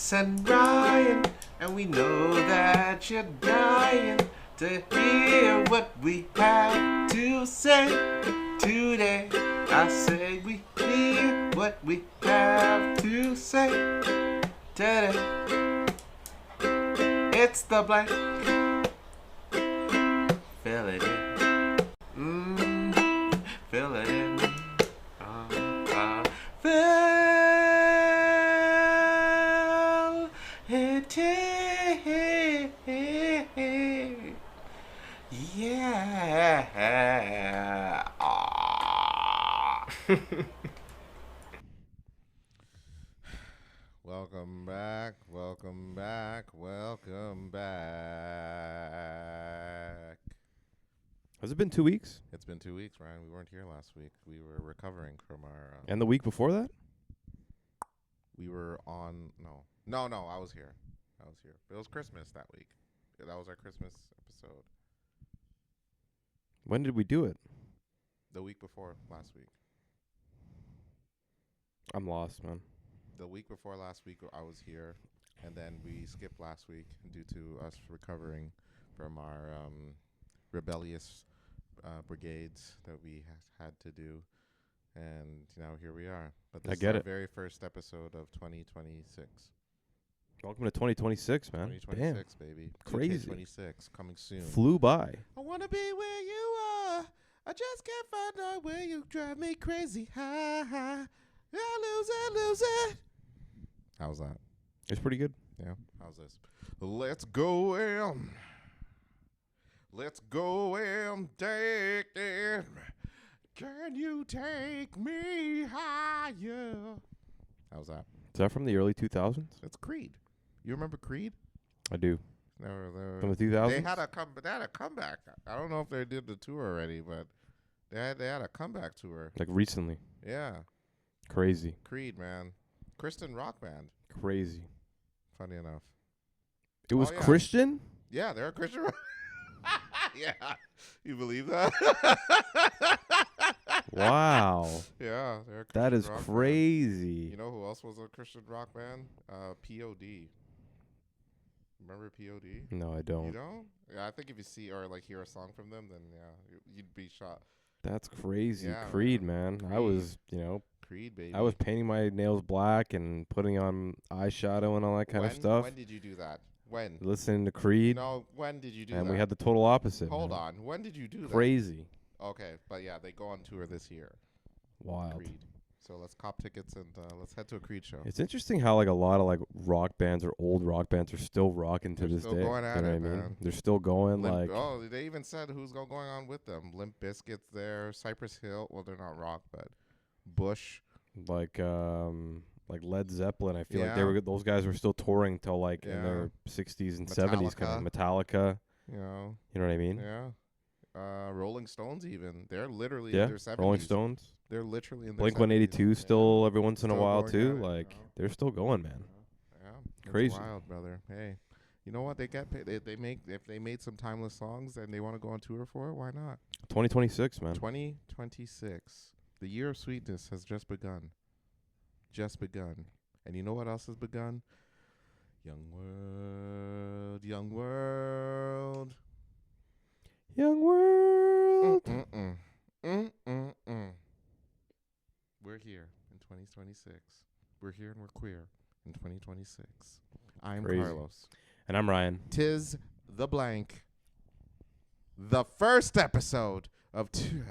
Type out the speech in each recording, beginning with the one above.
Jess and Ryan, and we know that you're dying to hear what we have to say today. I say we hear what we have to say today. It's the blank. Fill it in. Fill it in. Fill it in. Yeah. Welcome back, welcome back, welcome back. Has it been 2 weeks? It's been 2 weeks, Ryan. We weren't here last week. We were recovering from our... And the week before that? We were on... No, I was here. It was Christmas that week. Yeah, that was our Christmas episode. When did we do it? The week before last week. I'm lost, man. The week before last week, I was here, and then we skipped last week due to us recovering from our rebellious brigades that we had to do, and now here we are. But this is our very first episode of 2026. Welcome to 2026, man. 2026, damn. Baby. Crazy. 2026, coming soon. Flew by. I want to be where you are. I just can't find out where you drive me crazy. Ha, ha. I lose it. How's that? It's pretty good. Yeah. How's this? Let's go and take it. Can you take me higher? How's that? Is that from the early 2000s? It's Creed. You remember Creed? I do. From the 2000s? They had a comeback. I don't know if they did the tour already, but they had a comeback tour. Like recently? Yeah. Crazy. Creed, man. Christian rock band. Crazy. Funny enough. It was Christian? Yeah, they're a Christian rock. Yeah. You believe that? Wow. Yeah, they're a Christian that is rock crazy. Band. You know who else was a Christian rock band? POD. Remember POD? No, I don't. You don't? Yeah, I think if you see or like hear a song from them, then yeah, you'd be shocked. That's crazy. Yeah, Creed, man. Creed. I was, Creed, baby. I was painting my nails black and putting on eyeshadow and all that kind of stuff. When did you do that? When? Listening to Creed. No, when did you do that? And we had the total opposite. Hold man. on. When did you do that? Crazy. Okay, but yeah, they go on tour this year. Wild. Creed. So let's cop tickets and let's head to a Creed show. It's interesting how like a lot of like rock bands or old rock bands are still rocking to They're this still day. going at you know it, what I mean? man. They're still going they even said who's going on with them. Limp Bizkit's there. Cypress Hill. Well, they're not rock, but Bush. like Led Zeppelin. I feel like those guys were still touring till like in their 60s and 70s. Kind of Metallica. You know what I mean? Yeah. Rolling Stones even. They're literally in their 70s. Rolling Stones. They're literally in their Blink-182 still every once in a while too. Like they're still going, man. Yeah. Crazy. Wild, brother. Hey. You know what? They get paid. If they made some timeless songs and they want to go on tour for it, why not? 2026, man. 2026. The year of sweetness has just begun. And you know what else has begun? Young world. Young world. We're here in 2026. We're here and we're queer in 2026. I'm Carlos. And I'm Ryan. 'Tis the blank. The first episode of two.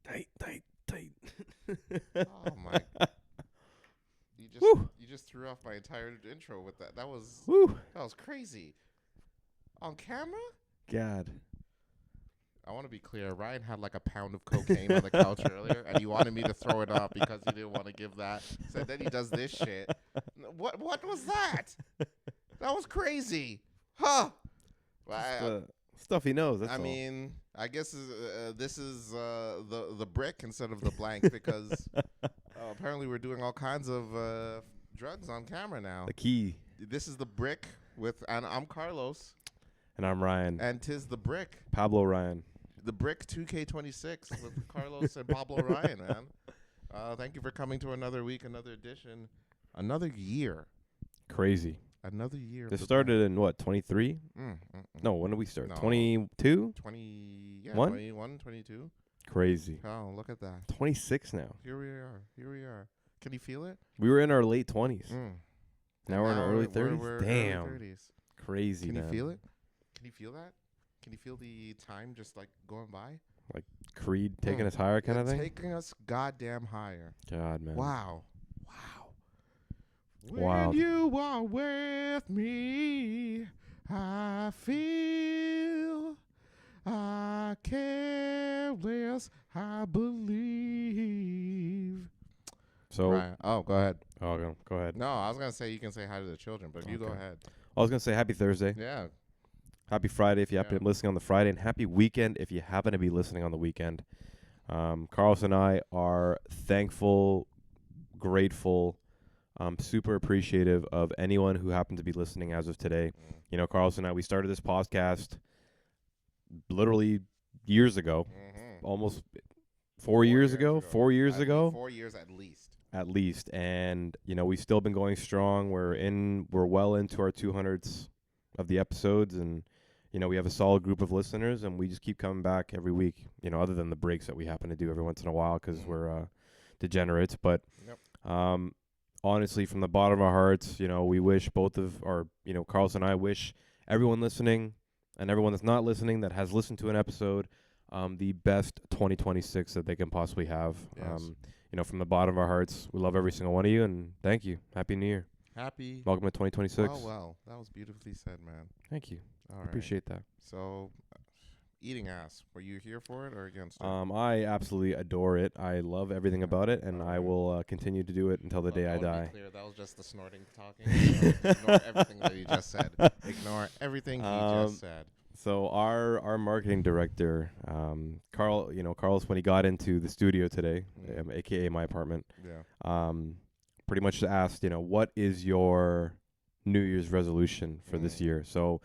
Tight. Oh my! You just threw off my entire intro with that. That was crazy. On camera? God. I want to be clear. Ryan had like a pound of cocaine on the couch earlier, and you wanted me to throw it up because you didn't want to give that. So then he does this shit. What was that? That was crazy. Huh? Stuff he knows. That's I all. mean, I guess this is the brick instead of the blank because apparently we're doing all kinds of drugs on camera now. The key. This is the brick and I'm Carlos. And I'm Ryan. And 'tis the brick. Pablo Ryan. the Brick 2K26 with Carlos and Pablo Ryan, man. Thank you for coming to another week, another edition, another year. Crazy. Another year. This started in what, 23? No, when did we start? 22? 21, 22. Crazy. Oh, look at that. 26 now. Here we are. Can you feel it? We were in our late 20s. Now we're in our early 30s? We're Damn. Early 30s. Crazy, man. Can you feel it? Can you feel that? Can you feel the time just like going by? Like Creed taking us higher kind of thing? Taking us goddamn higher. God, man. Wow. Wow. When you are with me, I feel I care less, I believe. So, right. Oh, go ahead. Oh, go ahead. No, I was going to say you can say hi to the children, but you go ahead. I was going to say happy Thursday. Yeah. Happy Friday if you happen to be listening on the Friday, and happy weekend if you happen to be listening on the weekend. Carlos and I are thankful, grateful, super appreciative of anyone who happens to be listening as of today. You know, Carlos and I, we started this podcast literally years ago, almost 4 years ago. 4 years ago. 4 years at least. At least. And, you know, we've still been going strong. We're well into our 200s of the episodes, and, you know, we have a solid group of listeners, and we just keep coming back every week, you know, other than the breaks that we happen to do every once in a while because we're degenerates. But honestly, from the bottom of our hearts, you know, we wish both of our, you know, Carlos and I wish everyone listening and everyone that's not listening that has listened to an episode the best 2026 that they can possibly have. Yes. You know, from the bottom of our hearts, we love every single one of you, and thank you. Happy New Year. Welcome to 2026. Well, that was beautifully said, man. Thank you. All I right. appreciate that. So, eating ass, were you here for it or against it? I absolutely adore it. I love everything about it, and I will continue to do it until the day I die. Be clear, that was just the snorting talking. So ignore everything that he just said. Ignore everything he just said. So our marketing director, Carlos, when he got into the studio today, aka my apartment, pretty much asked, you know, what is your New Year's resolution for this year? So,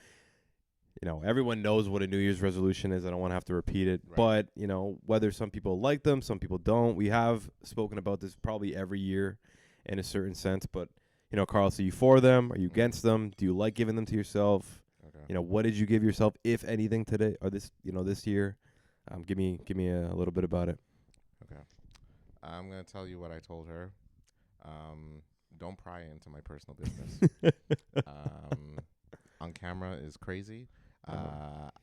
you know, everyone knows what a New Year's resolution is. I don't want to have to repeat it. Right. But, you know, whether some people like them, some people don't. We have spoken about this probably every year in a certain sense. But, you know, Carlos, are you for them? Are you against them? Do you like giving them to yourself? Okay. You know, what did you give yourself, if anything, today or this year? Give me a little bit about it. Okay. I'm going to tell you what I told her. Don't pry into my personal business. On camera is crazy.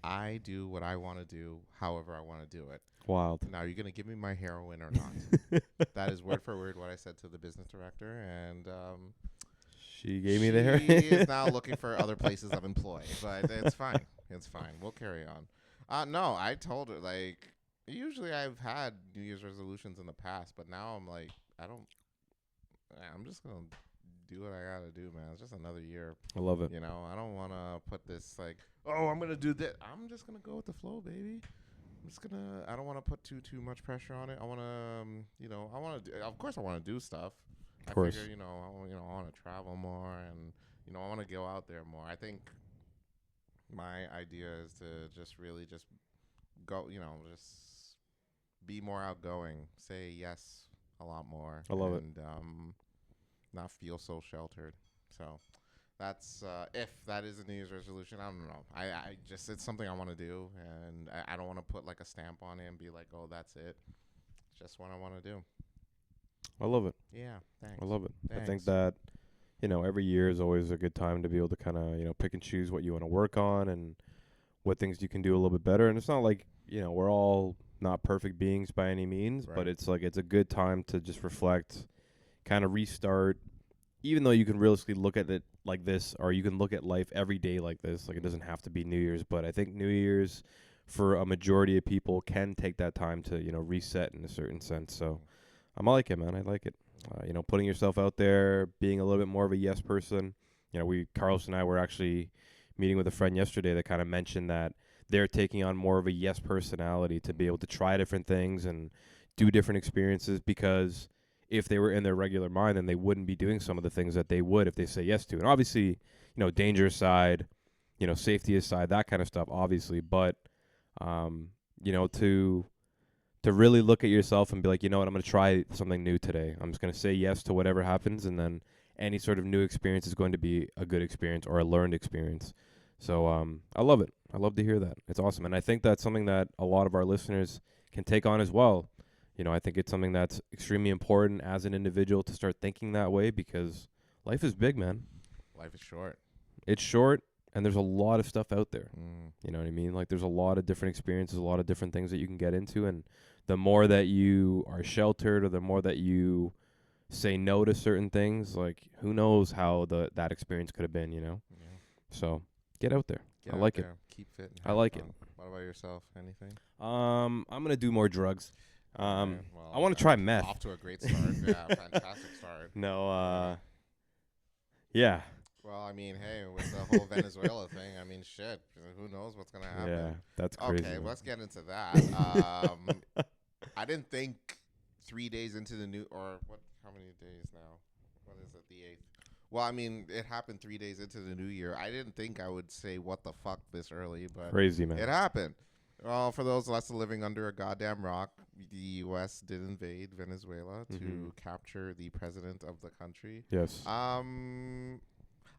I do what I want to do, however I want to do it. Wild. Now, you're going to give me my heroin or not? That is word for word what I said to the business director, and she gave me the heroin. She is now looking for other places of employ, but it's fine. It's fine. We'll carry on. No, I told her, like, usually I've had New Year's resolutions in the past, but now I'm like, I'm just going to do what I got to do, man. It's just another year. I love it. You know, I don't want to put this like, oh, I'm going to do this. I'm just going to go with the flow, baby. I don't want to put too much pressure on it. I want to, of course I want to do stuff. Of course. I figure, I want to travel more and, I want to go out there more. I think my idea is to just really just go, just be more outgoing, say yes a lot more. I love it. And not feel so sheltered. So that's if that is a New Year's resolution. I don't know. I just, it's something I want to do, and I don't want to put like a stamp on it and be like, oh, that's it. It's just what I want to do. I love it. Yeah, thanks. I love it. Thanks. I think that, every year is always a good time to be able to kind of, pick and choose what you want to work on and what things you can do a little bit better. And it's not like, we're all not perfect beings by any means, but it's like, it's a good time to just reflect, kind of restart, even though you can realistically look at it like this, or you can look at life every day like this. Like, it doesn't have to be New Year's, but I think New Year's for a majority of people can take that time to, reset in a certain sense. So I like it, man. I like it. Putting yourself out there, being a little bit more of a yes person. Carlos and I were actually meeting with a friend yesterday that kind of mentioned that they're taking on more of a yes personality to be able to try different things and do different experiences, because if they were in their regular mind, then they wouldn't be doing some of the things that they would if they say yes to. And obviously, danger aside, safety aside, that kind of stuff, obviously. But, you know, to really look at yourself and be like, you know what, I'm going to try something new today. I'm just going to say yes to whatever happens, and then any sort of new experience is going to be a good experience or a learned experience. So I love it. I love to hear that. It's awesome. And I think that's something that a lot of our listeners can take on as well. You know, I think it's something that's extremely important as an individual to start thinking that way, because life is big, man. Life is short. It's short, and there's a lot of stuff out there. Mm. You know what I mean? Like, there's a lot of different experiences, a lot of different things that you can get into, and the more that you are sheltered, or the more that you say no to certain things, like, who knows how that experience could have been, you know? Yeah. So get out there. Get I out like there, keep fit. And I have like fun. What about yourself? Anything? I'm gonna do more drugs. Okay, well, I want to try meth. Off to a great start. Yeah, fantastic start. No, yeah. Well, I mean, hey, with the whole Venezuela thing, I mean, shit, who knows what's gonna happen? Yeah, that's crazy. Okay, man. let's get into that. I didn't think 3 days into the new, or what? How many days now? What is it? The 8th. Well, I mean, it happened 3 days into the new year. I didn't think I would say what the fuck this early, but Crazy, man. it happened. Well, for those less living under a goddamn rock, the U.S. did invade Venezuela to capture the president of the country. Yes. I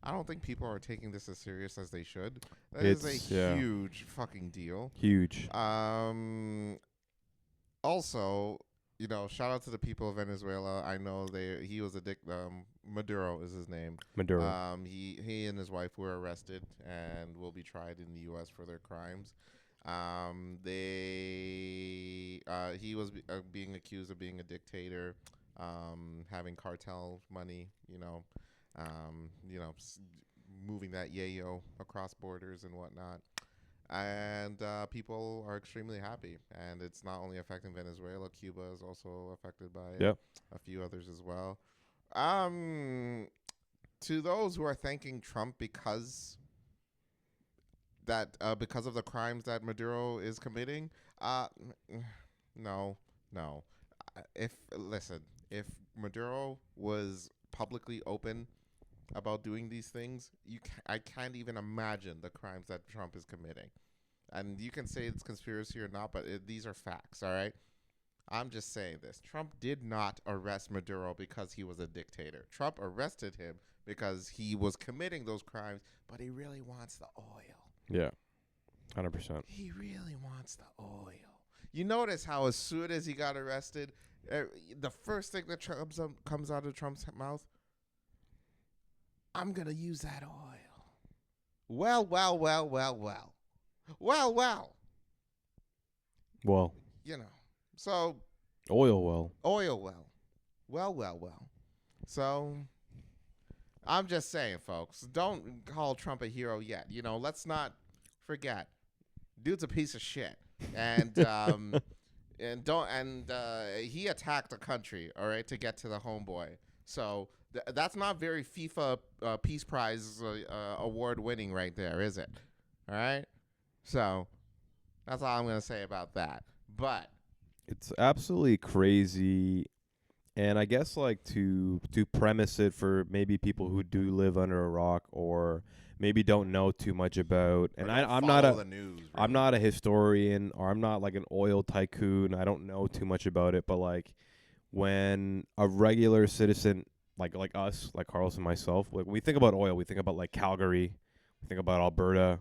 don't think people are taking this as serious as they should. That is a huge fucking deal. Huge. Also, you know, shout out to the people of Venezuela. I know he was Maduro is his name. Maduro. He and his wife were arrested and will be tried in the U.S. for their crimes. He was being accused of being a dictator, having cartel money, moving that yayo across borders and whatnot. And people are extremely happy. And it's not only affecting Venezuela, Cuba is also affected by it. Yep. A few others as well. To those who are thanking Trump because of the crimes that Maduro is committing, no. If Maduro was publicly open about doing these things, I can't even imagine the crimes that Trump is committing. And you can say it's conspiracy or not, but these are facts, all right? I'm just saying this. Trump did not arrest Maduro because he was a dictator. Trump arrested him because he was committing those crimes, but he really wants the oil. Yeah. 100%. He really wants the oil. You notice how as soon as he got arrested, the first thing that comes out of Trump's mouth, I'm going to use that oil. Well. You know, so. Oil well. Well. So, I'm just saying, folks, don't call Trump a hero yet. You know, let's not forget. Dude's a piece of shit. And, he attacked a country, all right, to get to the homeboy. So, that's not very FIFA Peace Prize award winning right there, is it? All right? So, that's all I'm going to say about that. But it's absolutely crazy. And I guess, like, to premise it for maybe people who do live under a rock or maybe don't know too much about, and I'm not the news, really. I'm not a historian, or I'm not like an oil tycoon. I don't know too much about it, but like when a regular citizen like us, like Carlos and myself, like when we think about oil, we think about like Calgary, we think about Alberta,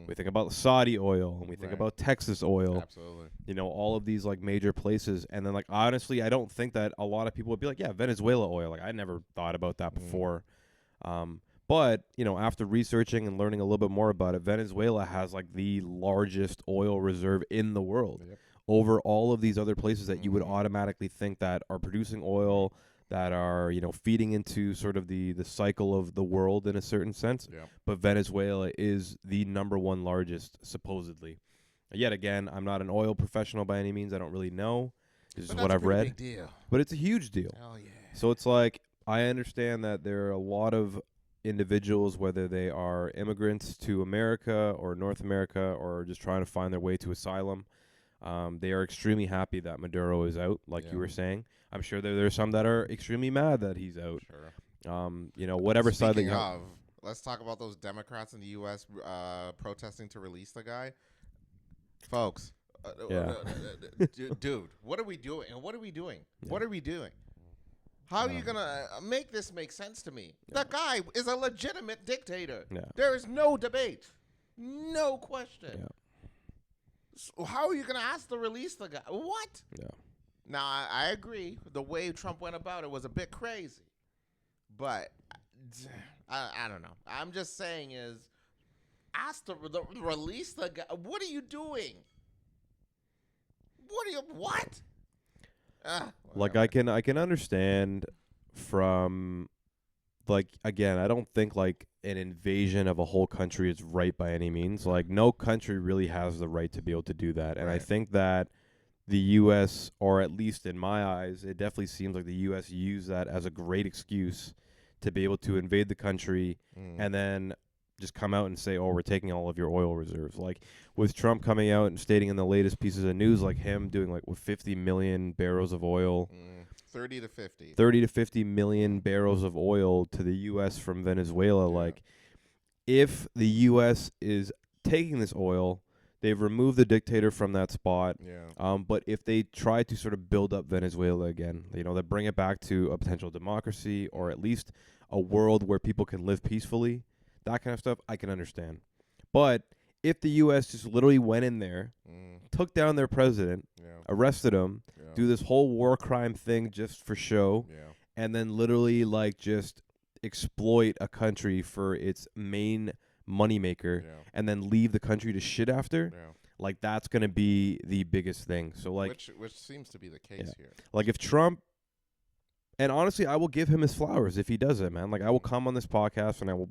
we think about Saudi oil, and we think about Texas oil. Absolutely. You know, all of these like major places. And then like honestly, I don't think that a lot of people would be like, yeah, Venezuela oil. Like I never thought about that before. But, you know, after researching and learning a little bit more about it, Venezuela has like the largest oil reserve in the world over all of these other places that you would automatically think that are producing oil, that are, you know, feeding into sort of the cycle of the world in a certain sense. Yeah. But Venezuela is the number one largest, supposedly. Yet again, I'm not an oil professional by any means. I don't really know. This is what I've read. Big deal. But it's a huge deal. Hell yeah. So it's like, I understand that there are a lot of individuals, whether they are immigrants to America or North America or just trying to find their way to asylum, they are extremely happy that Maduro is out, like you were saying. I'm sure there are some that are extremely mad that he's out. Sure. You know, whatever side they have. Let's talk about those Democrats in the U.S. Protesting to release the guy. Folks, Yeah. Dude, what are we doing? What are we doing? Yeah. What are we doing? How are you gonna make this make sense to me? Yeah. The guy is a legitimate dictator. Yeah. There is no debate, no question. Yeah. So how are you gonna ask to release the guy? What? Yeah. Now I agree. The way Trump went about it was a bit crazy, but I don't know. I'm just saying is ask to release the guy. What are you doing? What? Like I can understand from, like, again, I don't think like an invasion of a whole country is right by any means. Like no country really has the right to be able to do that. And I Right. think that the US, or at least in my eyes, it definitely seems like the US used that as a great excuse to be able to invade the country and then just come out and say, "Oh, we're taking all of your oil reserves." Like with Trump coming out and stating in the latest pieces of news, like him doing like with 50 million barrels of oil, 30 to 50. 30 to 50 million barrels of oil to the U.S. from Venezuela. Yeah. Like if the U.S. is taking this oil, they've removed the dictator from that spot. Yeah. But if they try to sort of build up Venezuela again, they bring it back to a potential democracy or at least a world where people can live peacefully, that kind of stuff, I can understand. But if the U.S. just literally went in there, took down their president, Yeah. arrested him, Yeah. do this whole war crime thing just for show, Yeah. and then literally like just exploit a country for its main moneymaker, Yeah. and then leave the country to shit after, Yeah. like that's gonna be the biggest thing. So like, which seems to be the case Yeah. here. like if Trump, and honestly, I will give him his flowers if he does it, man. Like I will come on this podcast and I will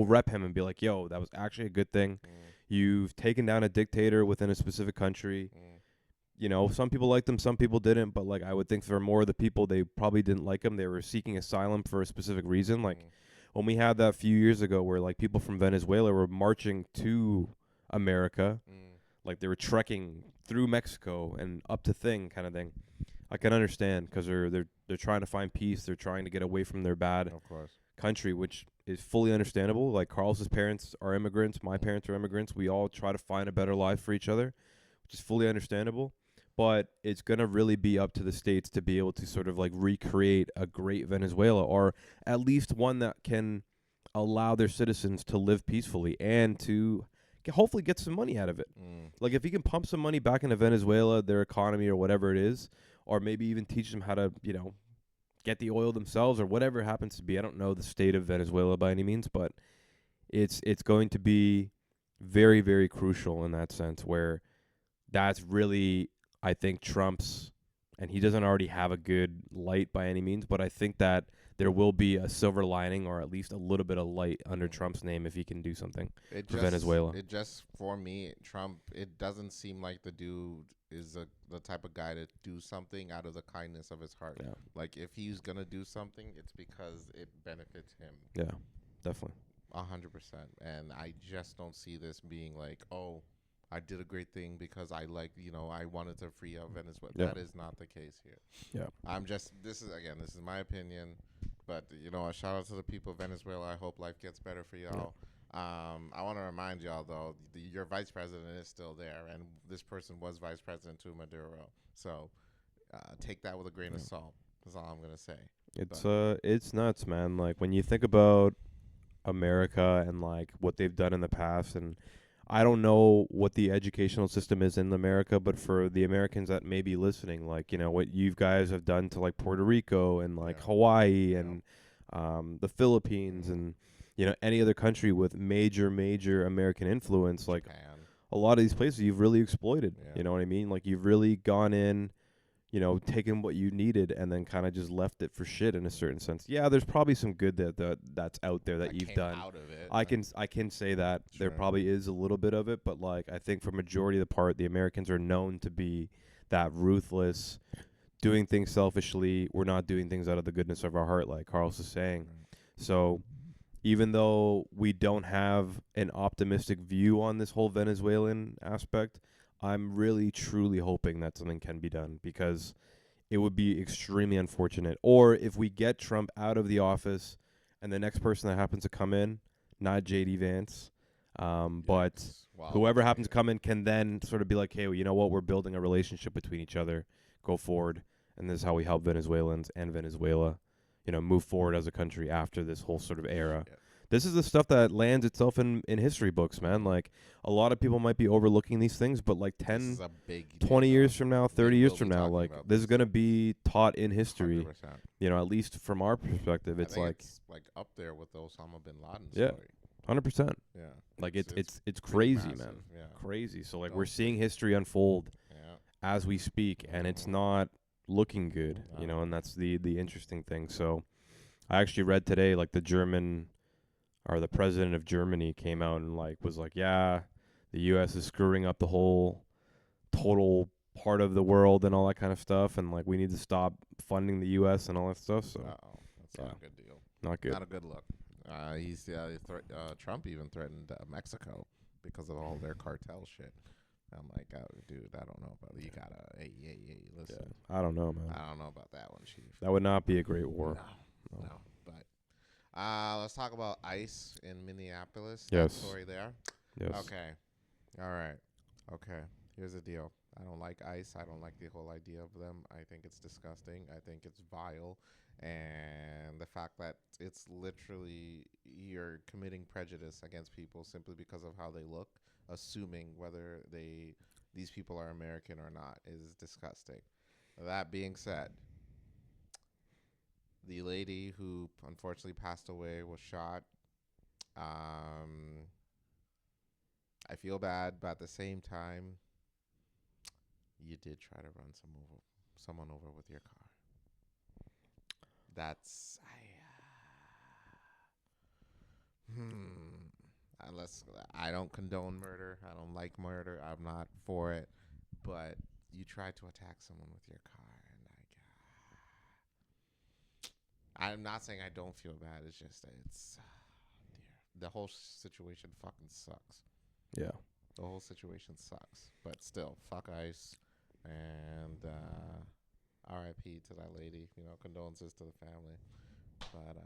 rep him and be like, "Yo, that was actually a good thing. You've taken down a dictator within a specific country." Some people liked him, some people didn't, but like I would think for more of the people, they probably didn't like him. They were seeking asylum for a specific reason. Like when we had that few years ago where like people from Venezuela were marching to America, like they were trekking through Mexico and up to thing kind of thing. I can understand because they're trying to find peace. They're trying to get away from their bad Of course. country, which is fully understandable. Like Carlos's parents are immigrants, my parents are immigrants. We all try to find a better life for each other, which is fully understandable. But it's gonna really be up to the states to be able to sort of like recreate a great Venezuela, or at least one that can allow their citizens to live peacefully and to hopefully get some money out of it. Like if you can pump some money back into Venezuela, their economy or whatever it is, or maybe even teach them how to, get the oil themselves or whatever it happens to be. I don't know the state of Venezuela by any means, but it's going to be very, very crucial in that sense where that's really, I think, Trump's, and he doesn't already have a good light by any means, but I think that there will be a silver lining or at least a little bit of light under Trump's name if he can do something for Venezuela. It just, for me, Trump, it doesn't seem like the dude is the type of guy to do something out of the kindness of his heart. Yeah. Like if he's gonna do something, it's because it benefits him. Yeah, definitely. 100%. And I just don't see this being like, oh, I did a great thing because I wanted to free up Venezuela. Yeah. That is not the case here. Yeah. This is my opinion, but a shout out to the people of Venezuela. I hope life gets better for y'all. I want to remind y'all though, your vice president is still there, and this person was vice president to Maduro. So take that with a grain of salt. That's all I'm gonna say. It's nuts, man. Like when you think about America and like what they've done in the past, and I don't know what the educational system is in America, but for the Americans that may be listening, like, what you guys have done to like Puerto Rico and like Hawaii and the Philippines and, any other country with major American influence, like Japan. a lot of these places you've really exploited. Yeah. You know what I mean? Like you've really gone in, taken what you needed and then kind of just left it for shit in a certain sense. Yeah, there's probably some good that's out there that you've came done. out of it. I can say that there Sure. probably is a little bit of it, but like I think for majority of the part, the Americans are known to be that ruthless, doing things selfishly. We're not doing things out of the goodness of our heart, like Carlos is saying. So even though we don't have an optimistic view on this whole Venezuelan aspect, I'm really truly hoping that something can be done because it would be extremely unfortunate. Or if we get Trump out of the office and the next person that happens to come in, not J.D. Vance, But Yikes. Wow, whoever that's happens to negative. come in can then sort of be like, hey, well, you know what? We're building a relationship between each other. Go forward. And this is how we help Venezuelans and Venezuela, move forward as a country after this whole sort of era. Shit. This is the stuff that lands itself in history books, man. Like, a lot of people might be overlooking these things, but like This 10, is a big 20 deal. years from now, 30 We years will from be now, talking like, about this is this. going to be taught in history. 100%. At least from our perspective, I it's think like, it's like up there with the Osama bin Laden Yeah. story. 100%. Yeah. Like, it's pretty crazy, massive, man. Yeah. Crazy. So, like, No, we're seeing history unfold Yeah. as we speak, and it's Mhm. not looking good, No. and that's the interesting thing. So, I actually read today, like, the president of Germany came out and, like, was like, yeah, the U.S. is screwing up the whole total part of the world and all that kind of stuff, and, like, we need to stop funding the U.S. and all that stuff. So, That's not a good deal. not good. Not a good look. Trump even threatened Mexico because of all their cartel shit. I'm like, oh, dude, I don't know about you. Gotta, hey, listen. Yeah. I don't know, man. I don't know about that one, Chief. That would not be a great war. No. But let's talk about ICE in Minneapolis. Yes. That story there. Yes. Okay. All right. Okay. Here's the deal. I don't like ICE. I don't like the whole idea of them. I think it's disgusting. I think it's vile. And the fact that it's literally you're committing prejudice against people simply because of how they look, assuming whether these people are American or not, is disgusting. That being said, the lady who unfortunately passed away was shot. I feel bad, but at the same time, you did try to run someone over with your car. That's unless I don't condone murder. I don't like murder. I'm not for it. But you tried to attack someone with your car, and I'm not saying I don't feel bad. It's just that the whole situation fucking sucks. Yeah. The whole situation sucks. But still, fuck ICE, and R.I.P. to that lady. Condolences to the family. But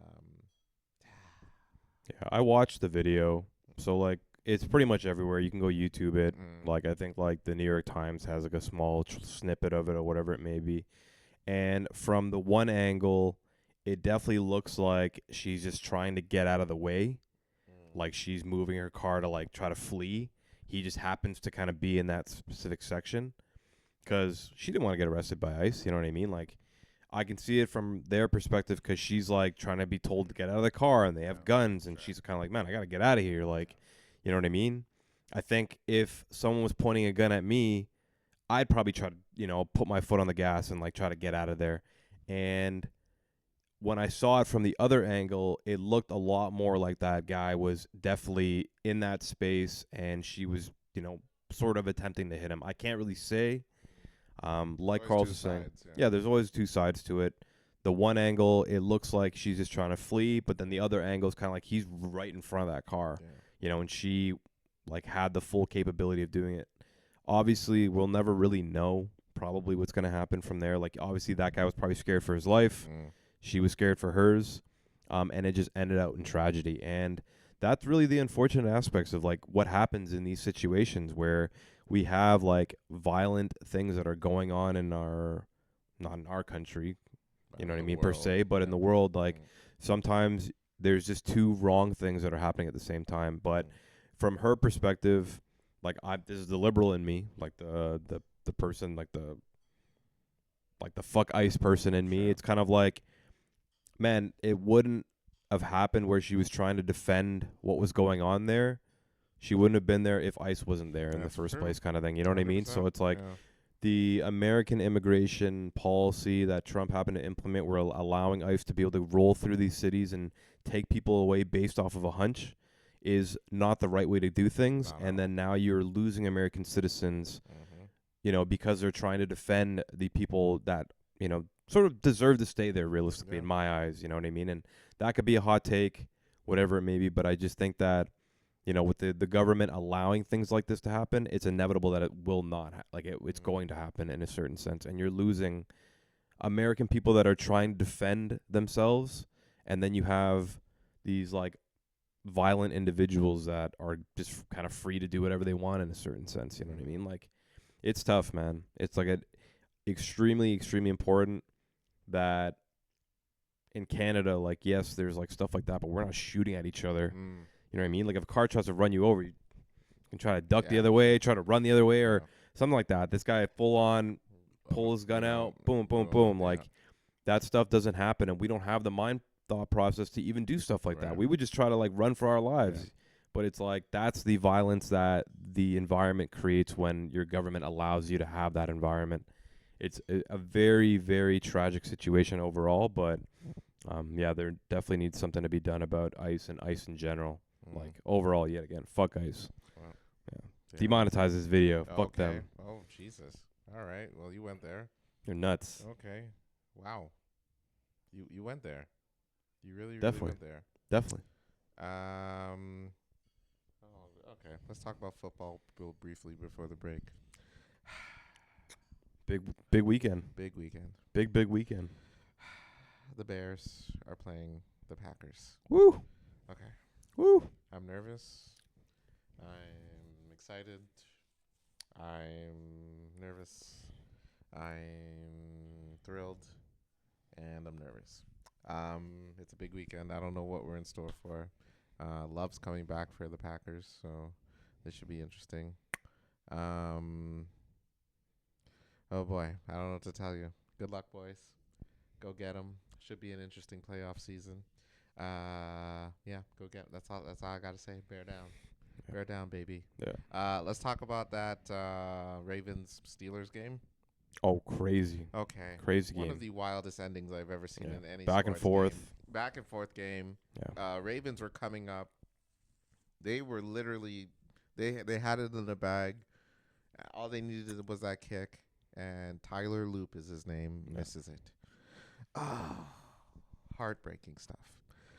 Yeah, I watched the video. So, like, it's pretty much everywhere. You can go YouTube it. Like, I think, like, the New York Times has, like, a small snippet of it or whatever it may be. And from the one angle, it definitely looks like she's just trying to get out of the way. Like, she's moving her car to, like, try to flee. He just happens to kind of be in that specific section because she didn't want to get arrested by ICE. You know what I mean? Like, I can see it from their perspective because she's, like, trying to be told to get out of the car and they have guns. And she's kind of like, man, I got to get out of here. Like, you know what I mean? I think if someone was pointing a gun at me, I'd probably try to, put my foot on the gas and, like, try to get out of there. And when I saw it from the other angle, it looked a lot more like that guy was definitely in that space and she was, sort of attempting to hit him. I can't really say. Like Carl's was saying, yeah, there's always two sides to it. The one angle, it looks like she's just trying to flee, but then the other angle is kind of like he's right in front of that car, and she, like, had the full capability of doing it. Obviously, we'll never really know probably what's going to happen from there. Like, obviously, that guy was probably scared for his life. She was scared for hers, and it just ended out in tragedy. And that's really the unfortunate aspects of, like, what happens in these situations where we have, like, violent things that are going on in not in our country, you know what I mean, per se, but in the world. Like, sometimes there's just two wrong things that are happening at the same time. But from her perspective, like, this is the liberal in me, like the person, like the fuck ICE person in me. It's kind of like, man, it wouldn't have happened where she was trying to defend what was going on there. She wouldn't have been there if ICE wasn't there in the first place, kind of thing. You know what I mean? So it's like the American immigration policy that Trump happened to implement, were allowing ICE to be able to roll through these cities and take people away based off of a hunch, is not the right way to do things. And then now you're losing American citizens, because they're trying to defend the people that, sort of deserve to stay there, realistically, in my eyes. You know what I mean? And that could be a hot take, whatever it may be. But I just think that, with the government allowing things like this to happen, it's inevitable that it will not. It's going to happen in a certain sense. And you're losing American people that are trying to defend themselves. And then you have these, like, violent individuals that are just kind of free to do whatever they want in a certain sense. You know what I mean? Like, it's tough, man. It's like extremely, extremely important that in Canada, like, yes, there's like stuff like that, but we're not shooting at each other. Mm. You know what I mean? Like, if a car tries to run you over, you can try to duck the Yeah. other way, try to run the other way, or Yeah. something like that. This guy full on pull his gun out, boom, boom, boom. Yeah. Like, that stuff doesn't happen, and we don't have the mind thought process to even do stuff like that. Right. We would just try to like run for our lives. Yeah. But it's like that's the violence that the environment creates when your government allows you to have that environment. It's a very, very tragic situation overall, but yeah, there definitely needs something to be done about ICE and ICE in general. Mm. Like overall, yet again, fuck ICE. Wow. Yeah. Demonetize this video. Fuck Okay. them. Oh, Jesus. All right. Well, you went there. They're nuts. Okay. Wow. You went there. You really Definitely. went there. Definitely. Oh, okay. Let's talk about football briefly before the break. Big weekend. Big weekend. Big weekend. The Bears are playing the Packers. Woo. Okay. Woo. I'm nervous. I'm excited. I'm nervous. I'm thrilled. And I'm nervous. It's a big weekend. I don't know what we're in store for. Love's coming back for the Packers, so this should be interesting. Oh boy, I don't know what to tell you. Good luck, boys. Go get 'em. Should be an interesting playoff season. Yeah, go get 'em. That's all I gotta say. Bear down. Yeah. Bear down, baby. Yeah. Let's talk about that Ravens Steelers game. Oh, crazy. Okay. Crazy One game. of the wildest endings I've ever seen Yeah. in any Back and sports forth. game. Back and forth game. Yeah. Ravens were coming up. They were literally they had it in the bag. All they needed was that kick, and Tyler Loop is his name. Yeah. Misses it. Oh, heartbreaking stuff.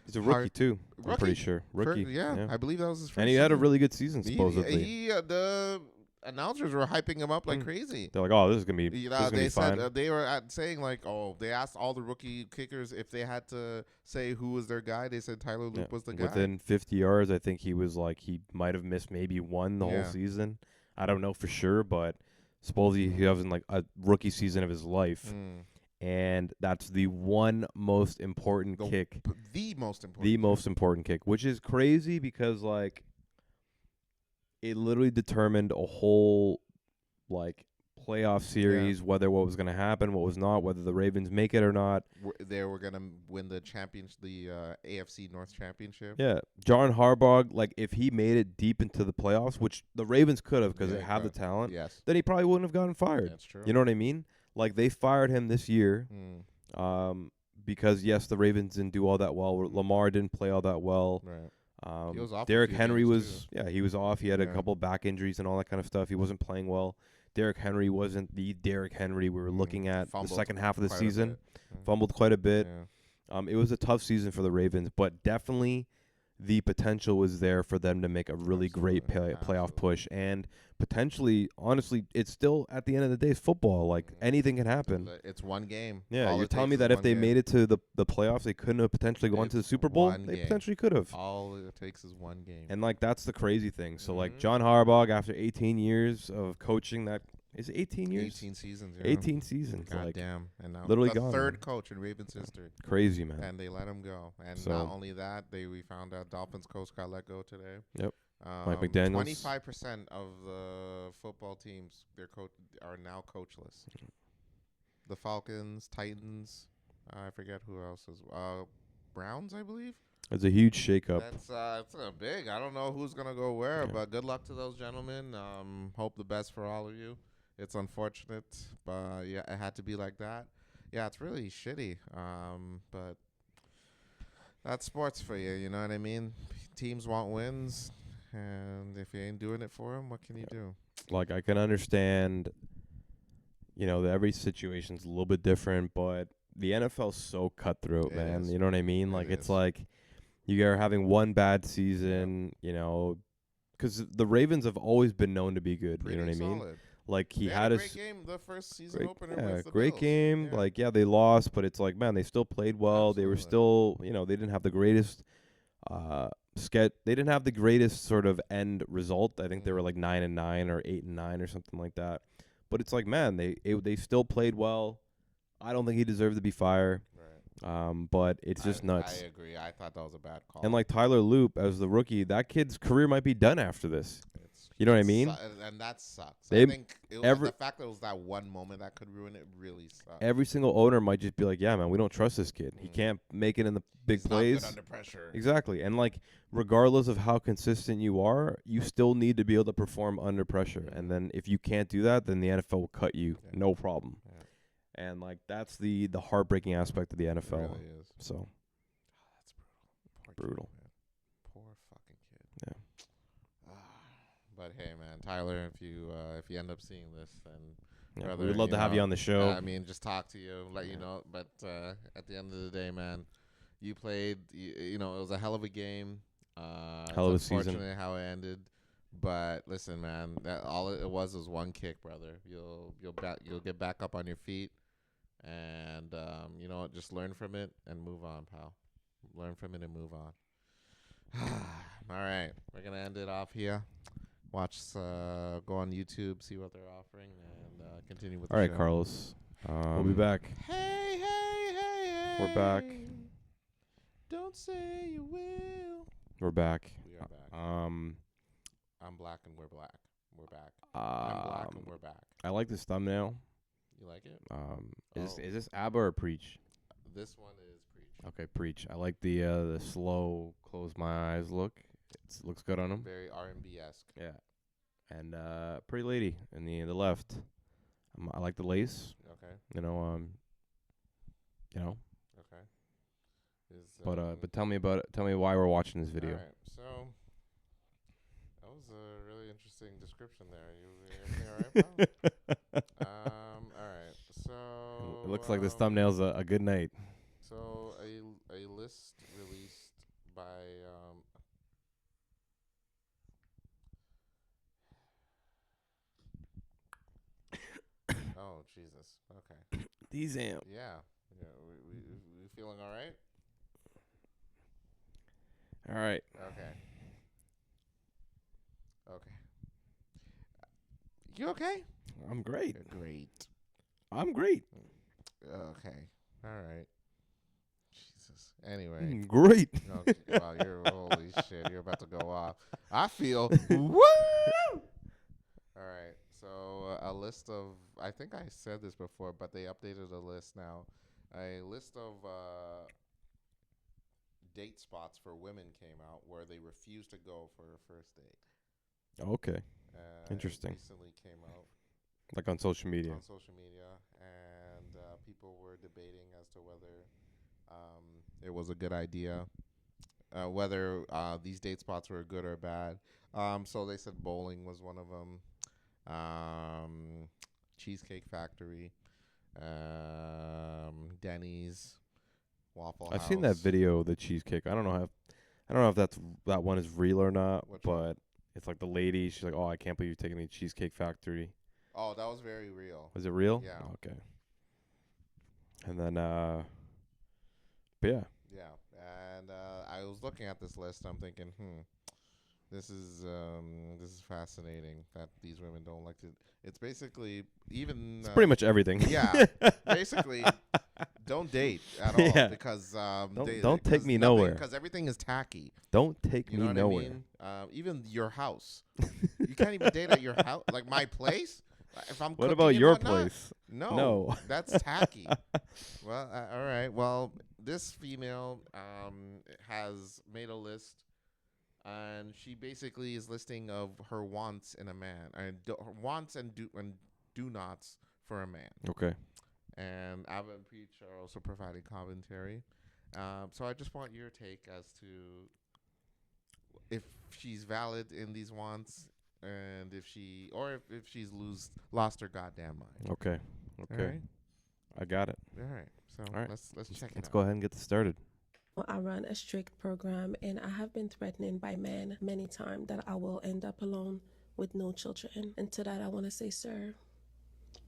He's a rookie too. I'm Rookie. pretty sure. Rookie. Yeah, I believe that was his first And he had a season. really good season supposedly. The announcers were hyping him up like crazy. They're like, "Oh, this is gonna be, You this know, is gonna they be said fine." they were saying like, oh, they asked all the rookie kickers if they had to say who was their guy. They said Tyler Loop was the guy. Within 50 yards, I think he was like he might have missed maybe one the Yeah. whole season. I don't know for sure, but supposedly he was in like a rookie season of his life, and that's the one most important kick. The most important. The most important kick, which is crazy because like it literally determined a whole like playoff series, whether what was going to happen, what was not, whether the Ravens make it or not. They were gonna win the championship, the AFC North Championship. Yeah, John Harbaugh, like if he made it deep into the playoffs, which the Ravens could have because they have the talent, Yes, then he probably wouldn't have gotten fired. that's true. You know what I mean? Like they fired him this year, because yes, the Ravens didn't do all that well. Lamar didn't play all that well. Right. He was off a Derrick few Henry games, was he was off. He had a Yeah. couple back injuries and all that kind of stuff. He wasn't playing well. Derrick Henry wasn't the Derrick Henry we were looking at the Fumbled second half of the quite a season. bit. Fumbled quite a bit. Yeah. It was a tough season for the Ravens, but definitely the potential was there for them to make a really great playoff Absolutely. push. And potentially, honestly, it's still, at the end of the day, it's football. Like, anything can happen. It's one game. Yeah, All you're it telling takes me is that if one they game. made it to the playoffs, they couldn't have potentially gone to the It's Super Bowl? one They game. potentially could have. All it takes is one game. And, like, that's the crazy thing. So, like, Mhm. John Harbaugh, after 18 years of coaching that, is it 18 years? 18 seasons. Yeah. 18 seasons. God Like, damn. And now literally the gone, third man. coach in Ravens history. Crazy, man. And they let him go. And So- not only that, we found out Dolphins coach got let go today. Yep. Mike McDaniels. 25% of the football teams are now coachless. The Falcons, Titans, I forget who else is. Browns, I believe. It's a huge shakeup. That's big. I don't know who's gonna go where, Yeah. but good luck to those gentlemen. Hope the best for all of you. It's unfortunate, but yeah, it had to be like that. Yeah, it's really shitty. But that's sports for you. You know what I mean? Teams want wins, and if you ain't doing it for them, what can you do? Like, I can understand, that every situation's a little bit different, but the NFL's so cutthroat, It man. is. You know what I mean? It Like, it's is. like you are having one bad season, because the Ravens have always been known to be good. Pretty You know what I mean? solid. Like, he They had a a great game the first season great, opener. yeah, against the great Bills. game. Yeah. Like, they lost, but it's like, man, they still played well. They were Absolutely. still, they didn't have the greatest They didn't have the greatest sort of end result. I think they were like 9-9 or 8-9 or something like that. But it's like, man, they still played well. I don't think he deserved to be fired. Right. But it's just nuts. I agree. I thought that was a bad call. And like Tyler Loop as the rookie, that kid's career might be done after this. You know what I mean? And that sucks. They- I think the fact that it was that one moment that could ruin it really sucks. Every single owner might just be like, yeah, man, we don't trust this kid. He can't make it in the big He's plays. not good under pressure. Exactly. And like, regardless of how consistent you are, you still need to be able to perform under pressure. And then if you can't do that, then the NFL will cut you. Yeah. No problem. Yeah. And like, that's the heartbreaking aspect of the NFL. It really is. So That's brutal. Poor brutal. Kid, man. Poor fucking kid. Yeah. But hey, man, Tyler, if you end up seeing this, then Yeah, brother, we would love to have you on the show. I mean, just talk to you, let you know. But at the end of the day, man, you played. You know, it was a hell of a game. Hell of a season. Unfortunate how it ended. But listen, man, that all it was one kick, brother. You'll get back up on your feet, and you know, just learn from it and move on, pal. Learn from it and move on. All right, we're gonna end it off here. Watch, go on YouTube, see what they're offering, and continue with the All right, show. Carlos. We'll be back. Hey, hey, hey, We're back. Don't say you will. We're back. We are back. I'm black and we're black. We're back. I'm black and we're back. I like this thumbnail. You like it? Is this ABBA or Preach? This one is Preach. Okay, Preach. I like the slow close my eyes look. It looks good on him. Very R&B-esque. Yeah, and pretty lady in the left. I like the lace. Okay. You know. Okay. But tell me about it. Tell me why we're watching this video. All right. So that was a really interesting description there. You everything all right, pal? All right. So It looks like this thumbnail's a good night. So a list released by oh Jesus. Okay. These amp. Yeah. Yeah. We feeling all right? All right. Okay. Okay. You okay? I'm great. Great. I'm great. Okay. All right. Jesus. Anyway. Great. Okay. Wow, holy shit. You're about to go off. I feel woo. All right. So a list of, I think I said this before, but they updated a list now. A list of date spots for women came out where they refused to go for a first date. Okay. Interesting. It recently came out Like on social media. on social media, and people were debating as to whether it was a good idea, whether these date spots were good or bad. So they said bowling was one of them, Cheesecake Factory, Denny's, Waffle House. I've seen that video of the cheesecake. I don't know if that one is real or not, Which but one? it's like the lady. She's like, "Oh, I can't believe you're taking me to Cheesecake Factory." Oh, that was very real. Was it real? Yeah. Okay. And then, but yeah. Yeah, and I was looking at this list. I'm thinking, this is fascinating that these women don't like to. It's basically even. It's pretty much everything. Yeah, basically, don't date at all Yeah. because Don't take me nowhere. because everything is tacky. Don't take You me know what nowhere. I mean? Even your house, you can't even date at your house. Like my place. If I'm What cooking about and your whatnot, place? No, that's tacky. Well, all right. Well, this female has made a list, and she basically is listing of her wants in a man, and her wants and do nots for a man. Okay. And Abba and Preach are also providing commentary. So I just want your take as to if she's valid in these wants, and if she's lost her goddamn mind. Okay. Okay. All right. I got it. All right. So All right. let's check it Let's out. go ahead and get this started. I run a strict program, and I have been threatened by men many times that I will end up alone with no children. And to that, I want to say, sir,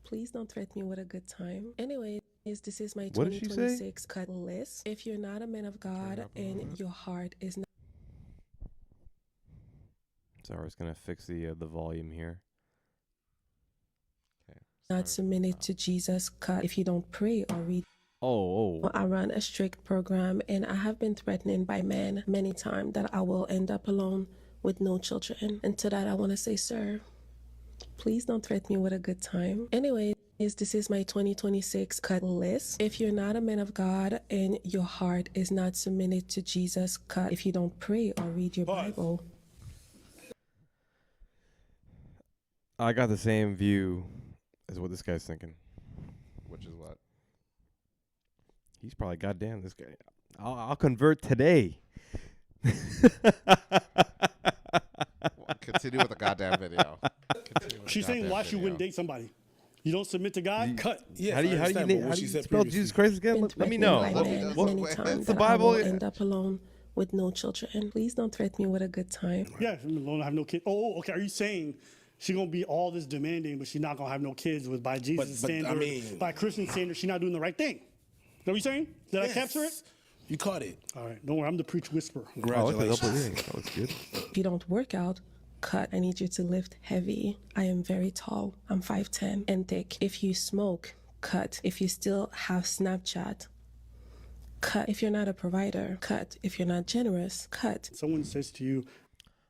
please don't threaten me with a good time. Anyway, this is my What did she say? 2026 cut list. If you're not a man of God and your heart is not So I was gonna fix the volume here. Okay. Not submitted to Jesus. Cut. If you don't pray or read. Oh. I run a strict program, and I have been threatened by men many times that I will end up alone with no children. And to that, I want to say, sir, please don't threaten me with a good time. Anyways, this is my 2026 cut list. If you're not a man of God and your heart is not submitted to Jesus, cut. If you don't pray or read your Bible. I got the same view as what this guy's thinking. Which is what? He's probably, goddamn, this guy. I'll convert today. Continue with the goddamn video. She's saying why she wouldn't date somebody. You don't submit to God? Cut. Yes, how do you spell Jesus Christ again? Let me know. Many times the that Bible? I will end up alone with no children. Please don't threaten me with a good time. Yeah, I'm alone, I have no kids. Oh, okay. Are you saying she's gonna be all this demanding, but she's not gonna have no kids with by Jesus standard, I mean, by Christian standard, she's not doing the right thing? Is that what you're saying? Did I capture it? You caught it. All right, don't worry. I'm the preach whisperer. Congratulations. That was good. If you don't work out, cut. I need you to lift heavy. I am very tall. I'm 5'10" and thick. If you smoke, cut. If you still have Snapchat, cut. If you're not a provider, cut. If you're not generous, cut. Someone says to you,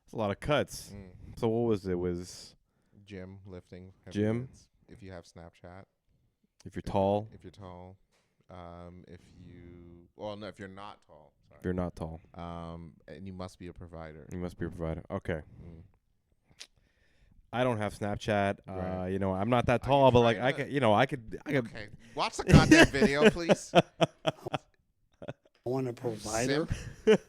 It's a lot of cuts. So what was it? Was Gym, lifting. heavy Gym. weights. If you have Snapchat. if you're tall, If you're tall. If you're not tall. Sorry. if you're not tall, And you must be a provider. you must be a provider. Okay. Mm. I don't have Snapchat. Right. I'm not that tall, but like I could, I could. Okay. Watch the goddamn video, please. I want a provider,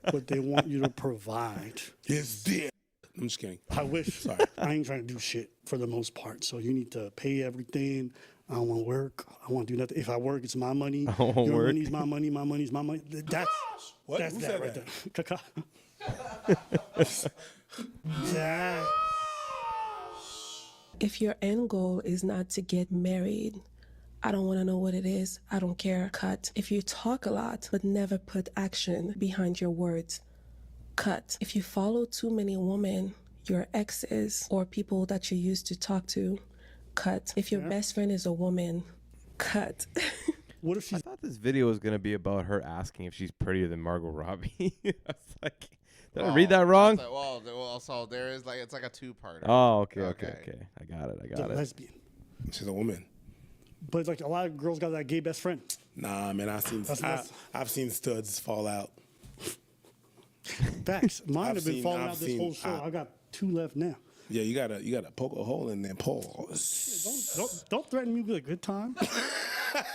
but they want you to provide. Yes, dear. I'm just kidding. I wish. Sorry. I ain't trying to do shit for the most part. So you need to pay everything. I don't want to work. I want to do nothing. If I work, it's my money. I don't Your work. money's my money. My money's my money. That's What? That's Who that said right that? there. Yeah. If your end goal is not to get married, I don't want to know what it is. I don't care. Cut. If you talk a lot but never put action behind your words, cut. If you follow too many women, your exes or people that you used to talk to, cut. If your best friend is a woman, cut. What if I she's thought this video was gonna be about her asking if she's prettier than Margot Robbie. I was like, did I read that wrong? So there is it's like a two-parter. Oh, okay. Okay. I got a it. lesbian? She's a woman. But like a lot of girls got that gay best friend. Nah, man, I've seen studs fall out. Facts. Mine have been seen- falling I've out this seen- whole show. I got 2 left now. Yeah, you gotta poke a hole in there. Pause. Don't threaten me with a good time.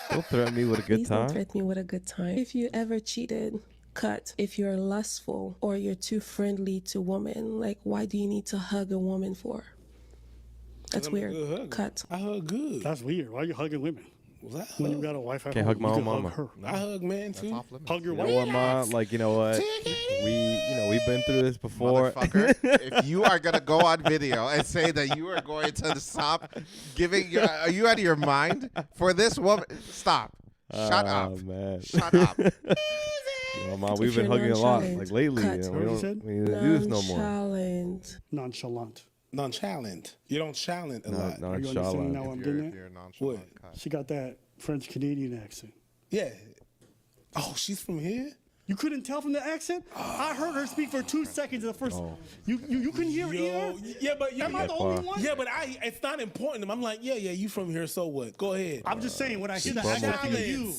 Don't threaten me with a good Please don't time. threaten me with a good time. If you ever cheated, cut. If you're lustful or you're too friendly to women, like why do you need to hug a woman for? That's I'm a weird. good hugger. Cut. I hug good. That's weird. Why are you hugging women? Was I When you hug? got a wife at Can't home, hug my you own can mama. hug her. I hug man That's too. off limits. Hug your You know wife. what, Ma? Like, you know what? We've been through this before. Motherfucker, if you are gonna go on video and say that you are going to stop giving are you out of your mind for this woman? Stop. Shut up. Man. Shut up. You know, Ma, If we've been you're hugging a lot, nonchalant, like lately. cut. You know, What we you don't said? we need to do this no more. Nonchalant. Nonchalant. Nonchalant. You don't challenge a lot. Are you understanding now Nonchalant. what I'm If getting at? you're nonchalant, What? cut. She got that French Canadian accent. Yeah. Oh, she's from here? You couldn't tell from the accent? I heard her speak for 2 seconds at the first. You couldn't hear either? Yeah, but Am I the only one? yeah, but it's not important to me. I'm like, yeah, you from here, so what? Go ahead. I'm just saying, when I hear the Bummer. accent, I think of you.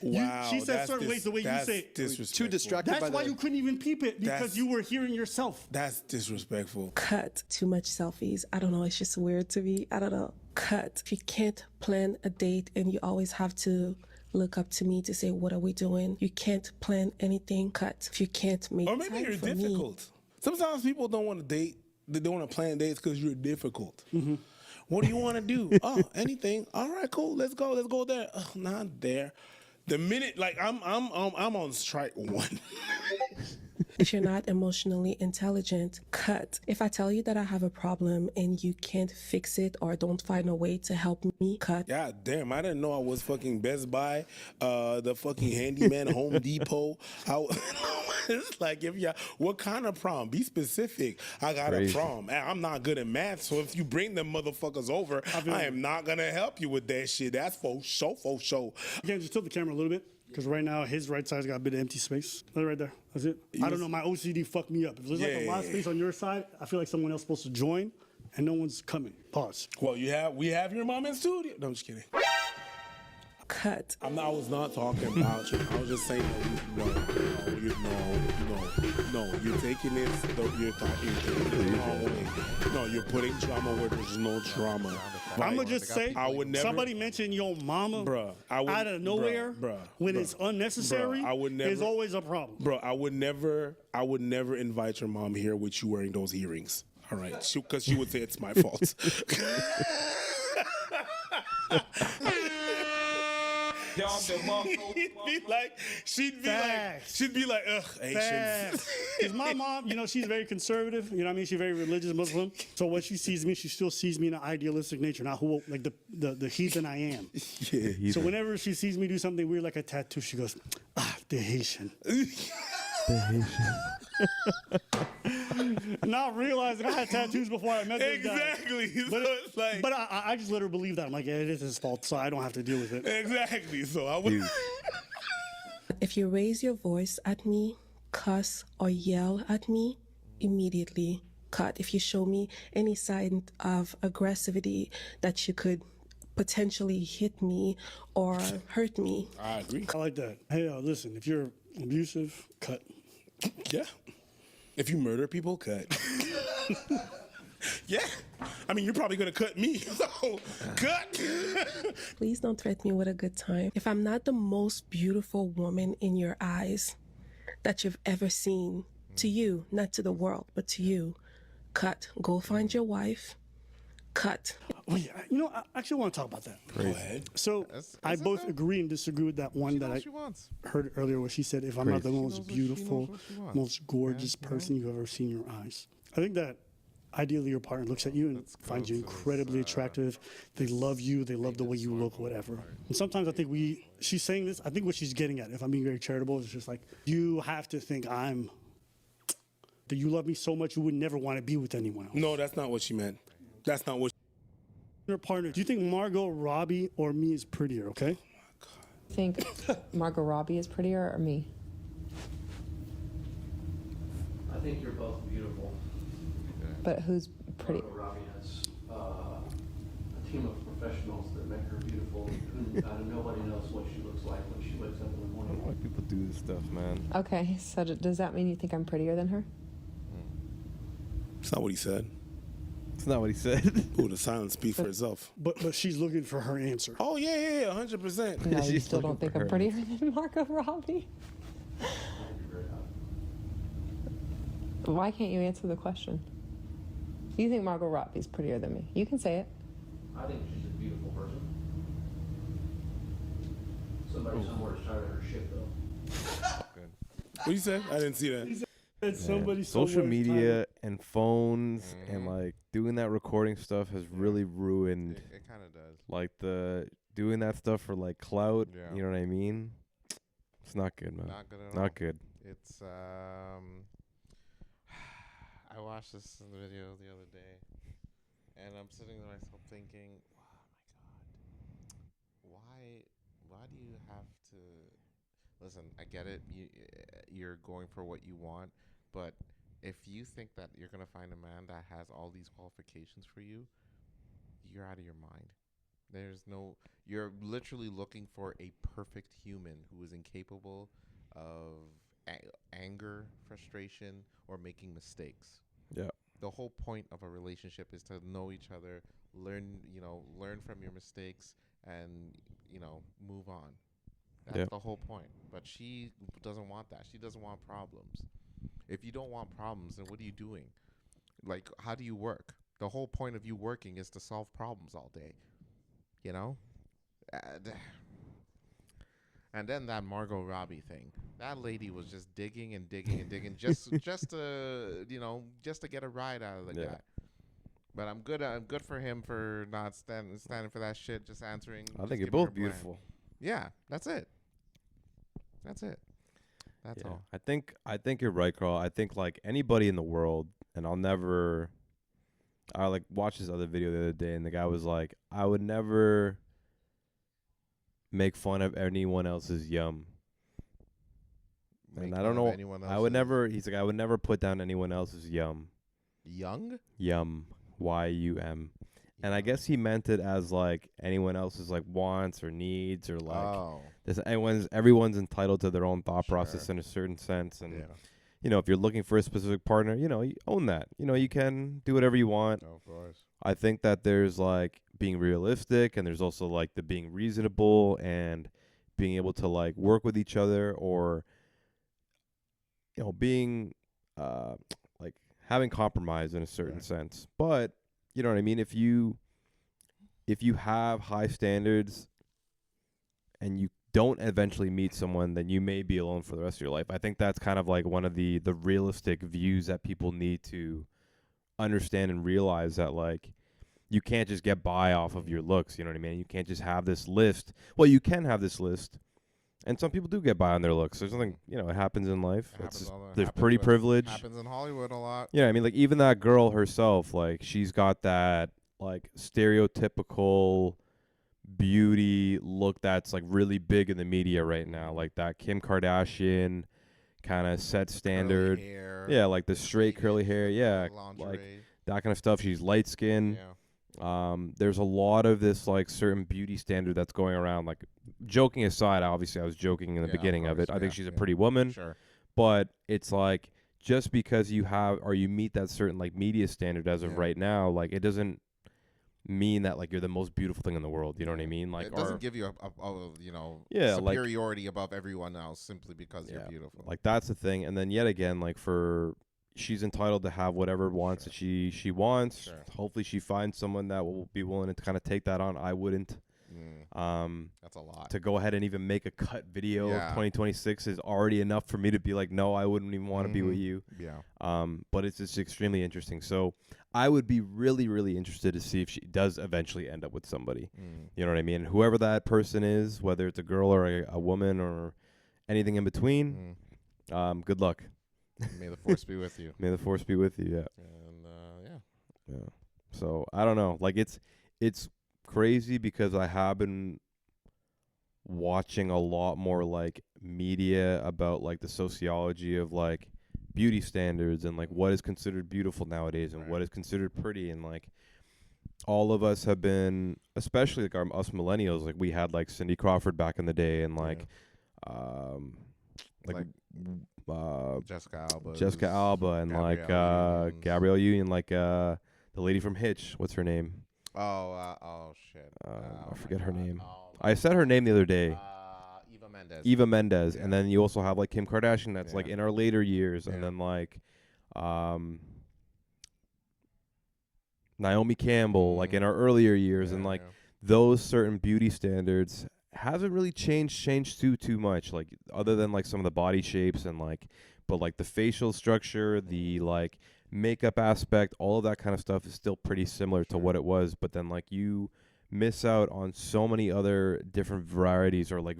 Wow, she said that's certain ways the way you that's say it. disrespectful. Too distracted by That's why the you couldn't even peep it, because That's- you were hearing yourself. That's disrespectful. Cut. Too much selfies. I don't know. It's just weird to me. I don't know. Cut. If you can't plan a date and you always have to look up to me to say, what are we doing? You can't plan anything. Cut. If you can't make Or maybe time you're for me. difficult. Sometimes people don't want to date. They don't want to plan dates because you're difficult. What do you want to do? Oh, anything. All right, cool. Let's go. Let's go there. Not there. The minute, like I'm on strike one. If you're not emotionally intelligent, cut. If I tell you that I have a problem and you can't fix it or don't find a way to help me, cut. God damn, I didn't know I was fucking Best Buy, the fucking handyman, Home Depot. It's like, what kind of prom? Be specific. I got Crazy. a prom. I'm not good at math, so if you bring them motherfuckers over, I am not gonna help you with that shit. That's for sure, for sure. You can just tilt the camera a little bit. Because right now, his right side's got a bit of empty space. That's right there. That's it. I don't know. My OCD fucked me up. If there's like a lot of space on your side, I feel like someone else is supposed to join, and no one's coming. Pause. Well, we have your mom in studio. No, I'm just kidding. Cut. I was not talking about you. I was just saying, no, you're taking this, you're taking it the wrong way. No, you're putting drama where there's no drama. I'm going to just say, I would never, somebody mentioned your mama out of nowhere when it's unnecessary is always a problem. Bro, I would never invite your mom here with you wearing those earrings. All right, because she would say it's my fault. She'd be like, ugh, Asians. Because my mom, she's very conservative. You know what I mean? She's very religious Muslim. So when she sees me, she still sees me in an idealistic nature, not who, like the heathen I am. Yeah. So whenever she sees me do something weird like a tattoo, she goes, the Haitian. The Haitian. Not realizing I had tattoos before I met this guy. Exactly. But I just let her believe that. I'm like, yeah, it is his fault, so I don't have to deal with it. Exactly. So I would. If you raise your voice at me, cuss, or yell at me, immediately cut. If you show me any sign of aggressivity that you could potentially hit me or hurt me. I agree. I like that. Hey, listen, if you're abusive, cut. Yeah. If you murder people, cut. Yeah. I mean, you're probably going to cut me, so cut. Please don't threaten me with a good time. If I'm not the most beautiful woman in your eyes that you've ever seen, to you, not to the world, but to you, cut. Go find your wife. Cut. Oh, yeah. I actually want to talk about that. Go ahead. So I both agree and disagree with that one that I heard earlier where she said, if I'm not the most beautiful, most gorgeous person you've ever seen in your eyes. I think that ideally your partner looks at you and finds you incredibly attractive. They love you. They love the way you look, whatever. And sometimes I think she's saying this, I think what she's getting at, if I'm being very charitable, is just like, you have to think that you love me so much you would never want to be with anyone else. No, that's not what she meant. That's not what your partner. Do you think Margot Robbie or me is prettier, okay? Think Margot Robbie is prettier or me? I think you're both beautiful. But who's pretty? Margot Robbie has a team of professionals that make her beautiful. Nobody knows what she looks like when she wakes up in the morning. Why people do this stuff, man? Okay, so does that mean you think I'm prettier than her? It's not what he said. It's not what he said. Ooh, the silence speaks for itself. But she's looking for her answer. Oh, yeah, 100%. No, you She's still don't looking think for I'm her. prettier than Margot Robbie? Why can't you answer the question? You think Margot Robbie's prettier than me? You can say it. I think she's a beautiful person. Somebody somewhere is tired of her shit, though. What you said? I didn't see that. Somebody Social media and phones and like doing that recording stuff has really ruined It kind of does. like doing that stuff for like clout. Yeah. You know what I mean? It's not good, man. Not good at all. Not good. It's I watched this video the other day, and I'm sitting to myself thinking, oh my God, why do you have to? Listen, I get it. You're going for what you want, but if you think that you're gonna find a man that has all these qualifications for you, you're out of your mind. You're literally looking for a perfect human who is incapable of anger, frustration, or making mistakes. Yeah. The whole point of a relationship is to know each other, learn from your mistakes, and move on. That's the whole point. But she doesn't want that. She doesn't want problems. If you don't want problems, then what are you doing? Like, how do you work? The whole point of you working is to solve problems all day. And then that Margot Robbie thing. That lady was just digging and digging and digging just to get a ride out of the guy. But I'm good for him for not standing for that shit, just answering. I think just you're giving her both a plan. beautiful. Yeah, that's it. That's it. That's Yeah. all. I think you're right, Carl. I think like anybody in the world, and I like watched this other video the other day, and the guy was like, I would never make fun of anyone else's yum. Make And I fun don't of know. anyone I would else's never. He's like, I would never put down anyone else's yum. young. Yum. YUM. And I Young. guess he meant it as like anyone else's like wants or needs or like Oh, this. Everyone's entitled to their own thought process Sure. in a certain sense. And yeah. you know, if you're looking for a specific partner, you know, you own that. You know, you can do whatever you want. Of course. I think that there's like being realistic, and there's also like the being reasonable and being able to like work with each other, or you know, being like having compromise in a certain Right. sense. But you know what I mean? If you have high standards and you don't eventually meet someone, then you may be alone for the rest of your life. I think that's kind of like one of the realistic views that people need to understand and realize, that like you can't just get by off of your looks, you know what I mean? You can't just have this list. Well, you can have this list, and some people do get by on their looks. There's nothing, you know, it happens in life. There's pretty privilege. Happens in Hollywood a lot. Yeah, I mean, like even that girl herself, like she's got that like stereotypical beauty look that's like really big in the media right now, like that Kim Kardashian kind of set standard. Curly hair, Yeah, like the straight curly hair. Yeah, lingerie. like that kind of stuff. She's light skinned. Yeah. There's a lot of this like certain beauty standard that's going around. Like, joking aside, obviously I was joking in the Yeah, of beginning of course, it. I think yeah, she's a yeah. pretty woman, Sure. but it's like just because you have or you meet that certain like media standard as of Yeah. right now, like it doesn't mean that like you're the most beautiful thing in the world. You know what I mean? Like, it doesn't give you a you know, Yeah, like- superiority above everyone else simply because you're beautiful. like that's the thing. And then yet again, like she's entitled to have whatever wants that she wants. Sure. Hopefully she finds someone that will be willing to kind of take that on. I wouldn't. That's a lot. To go ahead and even make a cut video of Yeah. 2026 is already enough for me to be like, no, I wouldn't even want to be with you. Yeah. But it's just extremely interesting. So I would be really, really interested to see if she does eventually end up with somebody. You know what I mean? Whoever that person is, whether it's a girl or a woman or anything in between, good luck. May the force be with you. May the force be with you. Yeah. And Yeah. So I don't know. Like it's crazy because I have been watching a lot more like media about like the sociology of like beauty standards and like what is considered beautiful nowadays and what is considered pretty, and like all of us have been, especially like us millennials, like we had like Cindy Crawford back in the day, and like Jessica Alba and Gabrielle Union, like the lady from Hitch, what's her name? Oh shit. I forget her name. I said her name the other day. Eva Mendes. And then you also have like Kim Kardashian that's like in our later years, and then like Naomi Campbell like in our earlier years, and like those certain beauty standards hasn't really changed too much, like other than like some of the body shapes and like, but like the facial structure, the like makeup aspect, all of that kind of stuff is still pretty similar to what it was. But then like you miss out on so many other different varieties or like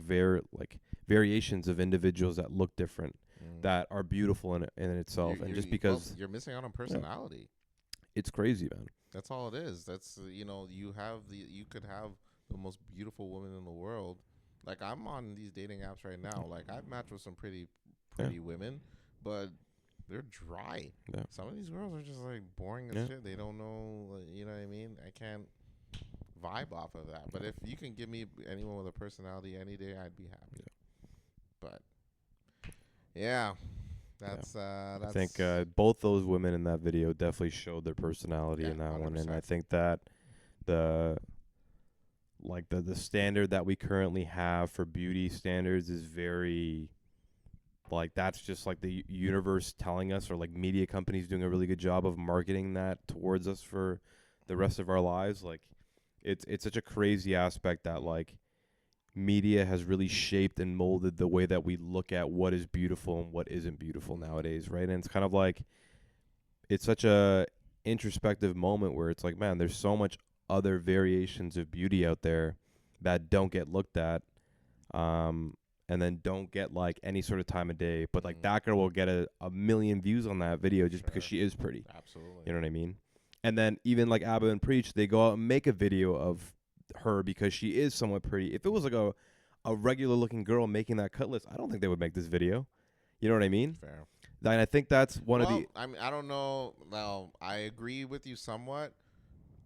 variations of individuals that look different, that are beautiful in itself. And just because you're missing out on personality, it's crazy, man. That's all it is. That's you could have the most beautiful woman in the world. Like I'm on these dating apps right now. Like I've matched with some pretty women, but they're dry. Yeah. Some of these girls are just like boring as shit. They don't know, you know what I mean? I can't vibe off of that. But if you can give me anyone with a personality any day, I'd be happy. But that's I think both those women in that video definitely showed their personality in that 100%. One, and I think that the standard that we currently have for beauty standards is very, like, that's just like the universe telling us, or like media companies doing a really good job of marketing that towards us for the rest of our lives. Like it's such a crazy aspect that like media has really shaped and molded the way that we look at what is beautiful and what isn't beautiful nowadays, right? And it's kind of like, it's such a introspective moment where it's like, man, there's so much other variations of beauty out there that don't get looked at. and then don't get like any sort of time of day, but like that girl will get a million views on that video just because she is pretty. Absolutely. You know what I mean? And then even like Abba and Preach, they go out and make a video of her because she is somewhat pretty. If it was like a regular looking girl making that cut list, I don't think they would make this video. You know what I mean? Fair. And I think that's one of the. I mean, I don't know. Now, I agree with you somewhat.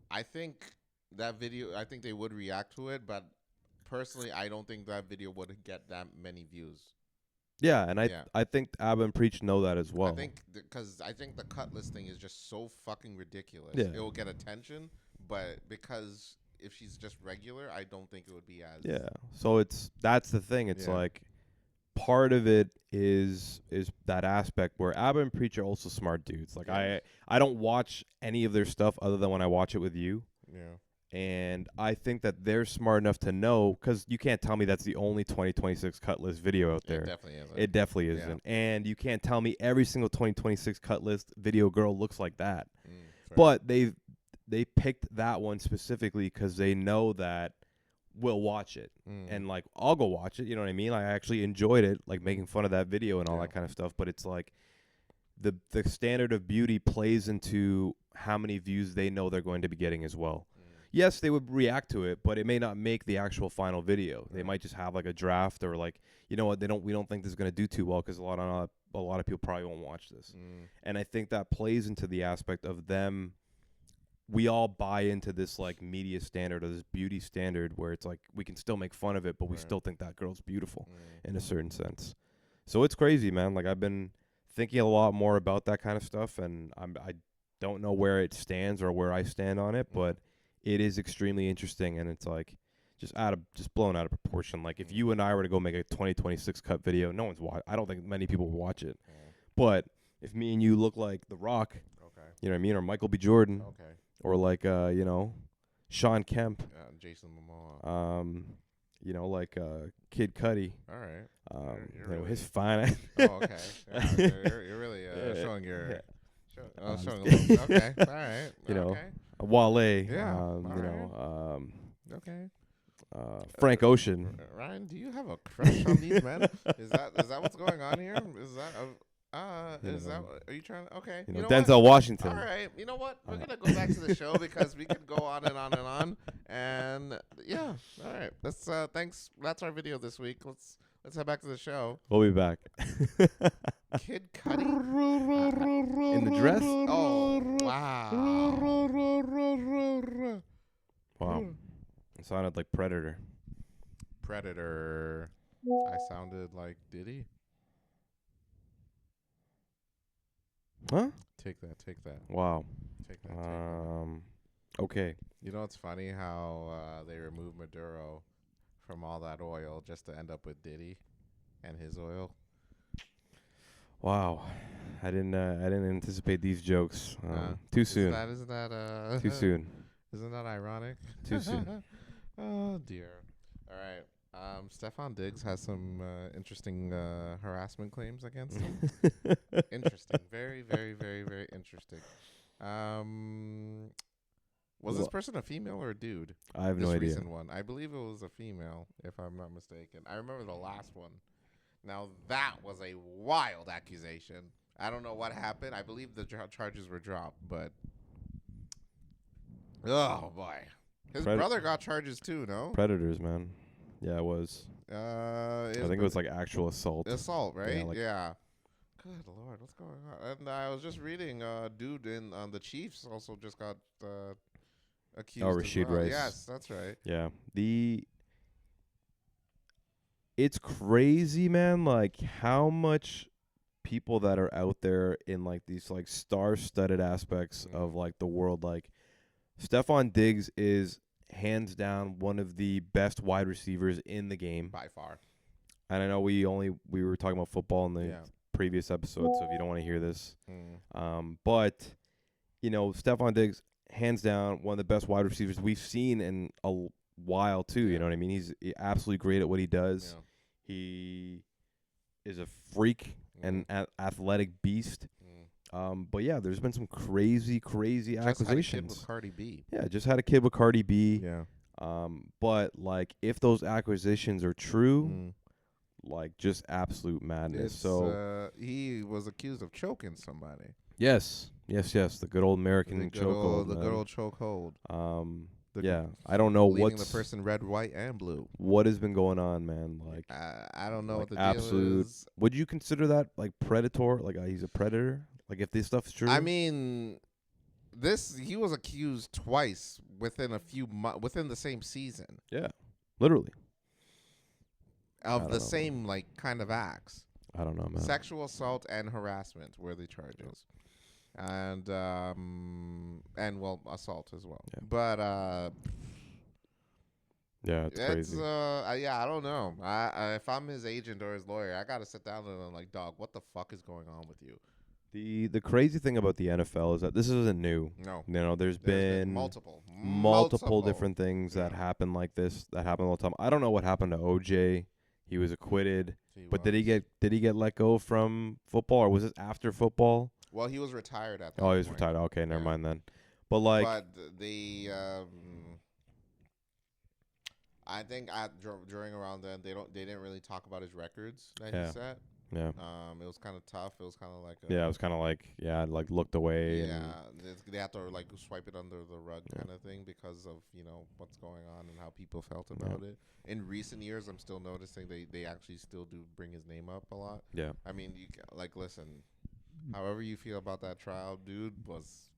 I think that video, I think they would react to it, but personally, I don't think that video would get that many views. Yeah, and I think Abba and Preach know that as well. I think because I think the cut list thing is just so fucking ridiculous. Yeah. It will get attention, but because if she's just regular, I don't think it would be as. Yeah. So that's the thing. It's like part of it is that aspect where Abba and Preach are also smart dudes. Like I don't watch any of their stuff other than when I watch it with you. Yeah. And I think that they're smart enough to know, because you can't tell me that's the only 2026 cut list video out there. It definitely isn't. It definitely isn't. And you can't tell me every single 2026 cut list video girl looks like that. But they picked that one specifically because they know that we'll watch it. And like I'll go watch it, you know what I mean? I actually enjoyed it, like making fun of that video and all that kind of stuff. But it's like the standard of beauty plays into how many views they know they're going to be getting as well. Yes, they would react to it, but it may not make the actual final video. They might just have like a draft, or like, you know what, we don't think this is going to do too well because a lot of people probably won't watch this. And I think that plays into the aspect of them. We all buy into this like media standard or this beauty standard where it's like we can still make fun of it, but we still think that girl's beautiful in a certain sense. So it's crazy, man. Like I've been thinking a lot more about that kind of stuff, and I don't know where it stands or where I stand on it, but it is extremely interesting, and it's like just blown out of proportion. Like if you and I were to go make a 2026 cut video, no one's watch. I don't think many people would watch it. But if me and you look like The Rock, you know what I mean, or Michael B. Jordan, or like you know, Sean Kemp, Jason Momoa, you know, like Kid Cudi. All right. You know, his fine. Oh, okay. Yeah, you're really showing your. Showing a little, okay. All right. You know. Okay. Wale, Yeah, you know, okay. Frank Ocean. Ryan, do you have a crush on these men? Is that what's going on here? Is that are you trying to? Okay. You know Denzel Washington. All right. You know what? We're gonna go back to the show because we could go on and on and on. And yeah. All right. Let's thanks. That's our video this week. Let's head back to the show. We'll be back. Kid Cudi in the dress. Oh wow! Wow, it sounded like Predator. Predator. I sounded like Diddy. Huh? Take that. Wow. Take that. Okay. You know it's funny how they removed Maduro from all that oil just to end up with Diddy and his oil. Wow, I didn't anticipate these jokes. Too soon. Isn't that too soon? Isn't that ironic? Too soon. Oh dear. All right. Stefan Diggs has some interesting harassment claims against him. Interesting. Very, very, very, very interesting. Was this person a female or a dude? I have no idea. This recent one. I believe it was a female, if I'm not mistaken. I remember the last one. Now, that was a wild accusation. I don't know what happened. I believe the charges were dropped, but... Oh, boy. His brother got charges, too, no? Predators, man. Yeah, it was. I think it was like actual assault. Assault, right? Yeah. Good Lord, what's going on? And I was just reading, dude on the Chiefs also just got accused. Oh, Rashid Rice. Yes, that's right. Yeah. It's crazy, man, like how much people that are out there in like these like star-studded aspects of like the world, like Stefan Diggs is hands down one of the best wide receivers in the game by far. And I know we were talking about football in the previous episode, so if you don't want to hear this, but you know, Stefan Diggs, hands down one of the best wide receivers we've seen in a while too. You know what I mean? He's absolutely great at what he does. He is a freak and athletic beast. But yeah, there's been some crazy accusations. Just had a kid with Cardi B. Yeah, just had a kid with Cardi B. Yeah. But like, if those accusations are true, like just absolute madness. So he was accused of choking somebody. yes, the good old American chokehold. The good old chokehold. I don't know leaving what's the person red, white, and blue. what has been going on, man. Like I don't know like what the absolute. deal is. Would you consider that like predator? Like he's a predator? Like if this stuff's true? I mean, he was accused twice within a few within the same season. Yeah, literally. Of the same like kind of acts. I don't know, man. Sexual assault and harassment were the charges. And well, assault as well. Yeah. But it's crazy. I don't know. I if I'm his agent or his lawyer, I gotta sit down and I'm like, dog, what the fuck is going on with you? The crazy thing about the NFL is that this isn't new. No. You know, there's been multiple different things that happen like this that happen all the time. I don't know what happened to OJ. He was acquitted. Did he get let go from football, or was it after football? Well, he was retired at that point. Oh, he was point. retired. Okay, never mind then. But like, I think during around then they didn't really talk about his records that he set. Yeah. It was kind of tough. It was kind of like it was kind of like looked away. Yeah, they had to like swipe it under the rug kind of thing because of what's going on and how people felt about it. In recent years, I'm still noticing they actually still do bring his name up a lot. Yeah. I mean, listen, however you feel about that trial, dude was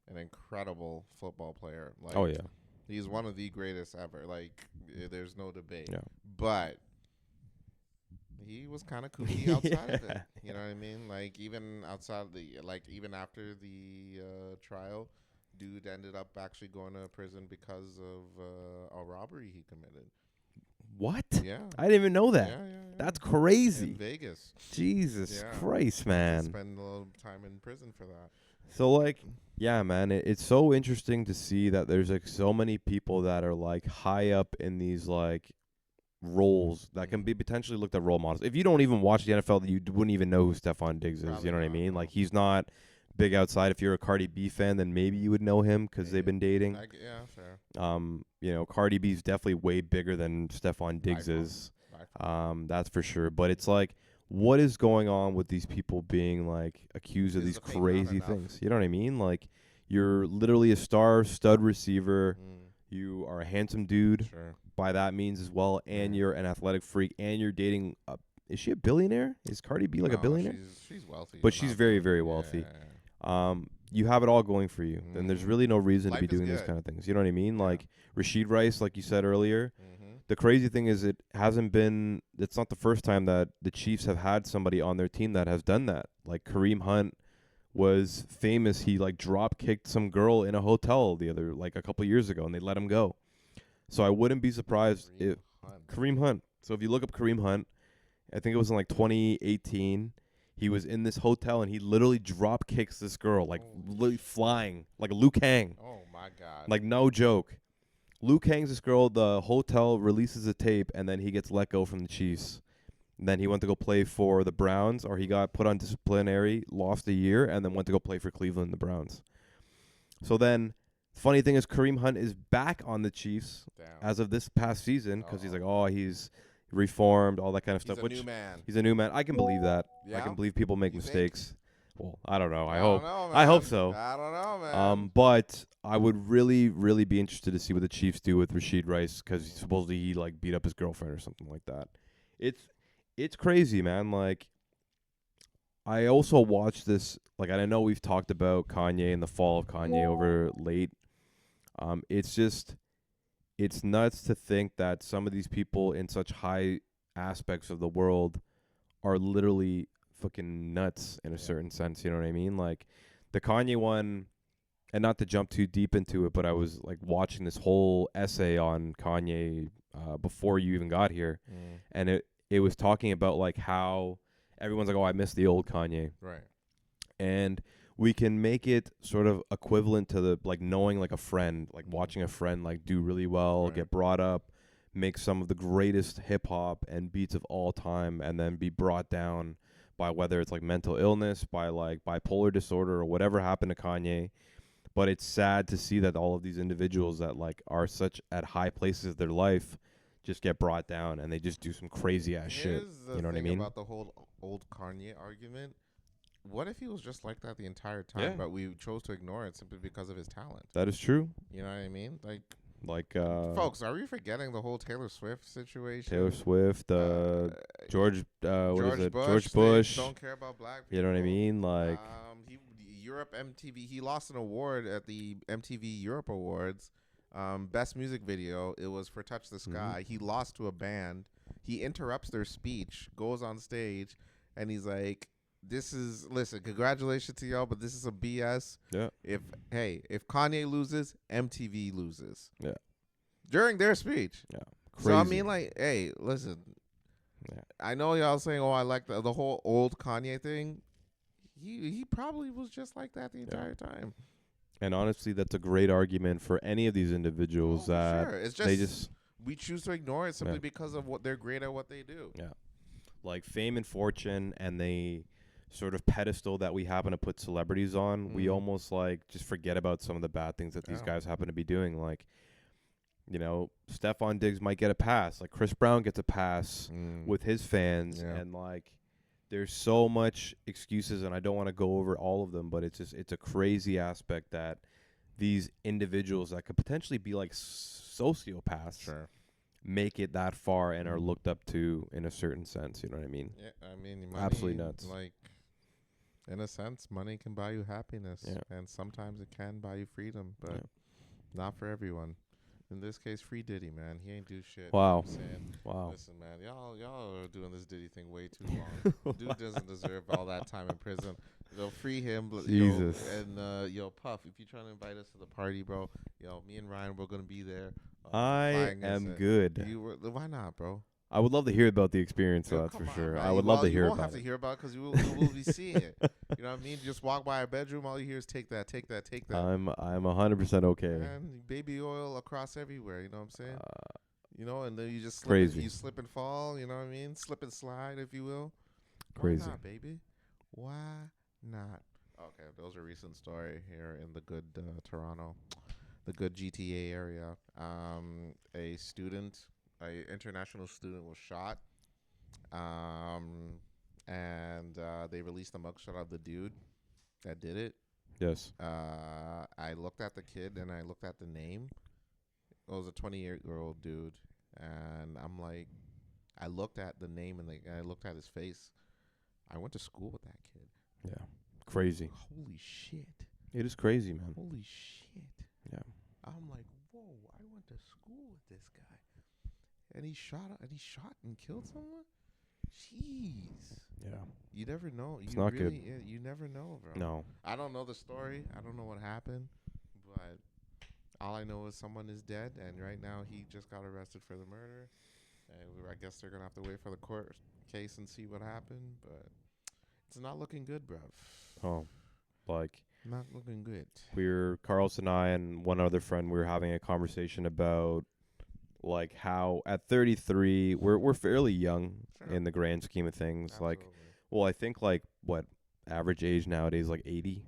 an incredible football player. Like, oh yeah, he's one of the greatest ever. Like, there's no debate. Yeah. But he was kind of kooky outside of it. You know what I mean? Like, even outside of even after the trial, dude ended up actually going to prison because of a robbery he committed. What? Yeah. I didn't even know that. Yeah. That's crazy. In Vegas. Jesus Christ, man. Spend a little time in prison for that. So like, yeah, man, it's so interesting to see that there's like so many people that are like high up in these like roles that can be potentially looked at role models. If you don't even watch the NFL, you wouldn't even know who Stephon Diggs is. Probably You know what I not, mean? no. Like he's not big outside. If you're a Cardi B fan, then maybe you would know him because they've been dating. Yeah, fair. Cardi B's definitely way bigger than Stephon Diggs is. That's for sure. But it's like, what is going on with these people being like accused of these crazy things? You know what I mean? Like, you're literally a stud receiver. You are a handsome dude by that means as well, and you're an athletic freak, and you're dating. Is she a billionaire? Is Cardi B like a billionaire? She's wealthy, but she's very, very wealthy. You have it all going for you. Then there's really no reason to be doing these kind of things. You know what I mean? Like Rashid Rice, like you said earlier. The crazy thing is it's not the first time that the Chiefs have had somebody on their team that has done that. Like Kareem Hunt was famous. He like drop kicked some girl in a hotel a couple years ago, and they let him go. So I wouldn't be surprised if Kareem Hunt. So if you look up Kareem Hunt, I think it was in like 2018. He was in this hotel and he literally drop kicks this girl, like literally flying, like Liu Kang. Oh my God! Like no joke. Liu Kang's this girl. The hotel releases a tape, and then he gets let go from the Chiefs. And then he went to go play for the Browns, or he got put on disciplinary, lost a year, and then went to go play for Cleveland, the Browns. So then, funny thing is, Kareem Hunt is back on the Chiefs as of this past season because he's like, he's reformed, all that kind of stuff. He's a new man. He's a new man. I can believe that. Yeah? I can believe people make mistakes. Well, I don't know. I I hope so. I don't know, man. But I would really, really be interested to see what the Chiefs do with Rashid Rice because supposedly he like beat up his girlfriend or something like that. It's crazy, man. Like, I also watched this. Like, I know we've talked about Kanye and the fall of Kanye over late. It's nuts to think that some of these people in such high aspects of the world are literally fucking nuts in a certain sense. You know what I mean? Like the Kanye one, and not to jump too deep into it, but I was like watching this whole essay on Kanye before you even got here, and it was talking about like how everyone's like, oh, I miss the old Kanye, right? And we can make it sort of equivalent to the like knowing like a friend, like watching a friend like do really well, get brought up, make some of the greatest hip hop and beats of all time, and then be brought down by whether it's like mental illness, by like bipolar disorder or whatever happened to Kanye. But it's sad to see that all of these individuals that like are such at high places of their life just get brought down and they just do some crazy ass shit. Here's the You know what I thing mean? about the whole old Kanye argument. What if he was just like that the entire time, Yeah. but we chose to ignore it simply because of his talent? That is true. You know what I mean? Like, Folks, are we forgetting the whole Taylor Swift situation? Taylor Swift, George, what is it? George They Bush. don't care about black people. You know what I mean? Like, Europe MTV. He lost an award at the MTV Europe Awards, best music video. It was for "Touch the Sky." He lost to a band. He interrupts their speech, goes on stage, and he's like, listen, congratulations to y'all, but this is a BS. Yeah. If Kanye loses, MTV loses. Yeah. During their speech. Yeah. Crazy. So I mean, like, hey, listen. Yeah. I know y'all saying, "Oh, I like the whole old Kanye thing." He probably was just like that the entire time. And honestly, that's a great argument for any of these individuals that sure. It's they just we choose to ignore it simply because of what they're great at what they do. Yeah. Like fame and fortune and the sort of pedestal that we happen to put celebrities on, we almost like just forget about some of the bad things that these guys happen to be doing. Like, you know, Stephon Diggs might get a pass. Like Chris Brown gets a pass with his fans. Yeah. And like, there's so much excuses, and I don't want to go over all of them, but it's a crazy aspect that these individuals that could potentially be like sociopaths make it that far and are looked up to in a certain sense. You know what I mean? Yeah, I mean, money, absolutely nuts. Like, in a sense, money can buy you happiness, and sometimes it can buy you freedom, but not for everyone. In this case, free Diddy, man. He ain't do shit. Wow. You know what I'm saying? Wow. Listen, man, y'all are doing this Diddy thing way too long. Dude doesn't deserve all that time in prison. They'll free him. Jesus. And Puff, if you're trying to invite us to the party, bro, me and Ryan, we're gonna be there. I am good. Why not, bro? I would love to hear about the experience, that's for sure. Man. I would love to hear about it. You won't have to hear about it because you will be seeing it. You know what I mean? Just walk by a bedroom, all you hear is take that, take that, take that. I'm 100% okay. And baby oil across everywhere, you know what I'm saying? And then you just slip and fall, you know what I mean? Slip and slide, if you will. Crazy. Why not, baby? Why not? Okay, those are recent story here in the good Toronto, the good GTA area. A international student was shot, and they released a mugshot of the dude that did it. Yes. I looked at the kid and I looked at the name. It was a 28-year-old dude, and I'm like, I looked at the name and I looked at his face. I went to school with that kid. Yeah. Crazy. Holy shit. It is crazy, man. Holy shit. Yeah. I'm like, whoa, I went to school with this guy. And he shot and killed someone? Jeez. Yeah. You never know. It's not good. You never know, bro. No. I don't know the story. I don't know what happened. But all I know is someone is dead. And right now he just got arrested for the murder. And I guess they're going to have to wait for the court case and see what happened. But it's not looking good, bro. Oh. Like. Not looking good. Carlos and I and one other friend, we were having a conversation about like how at 33 we're fairly young in the grand scheme of things. Absolutely. Like, well, I think like what average age nowadays, like 80,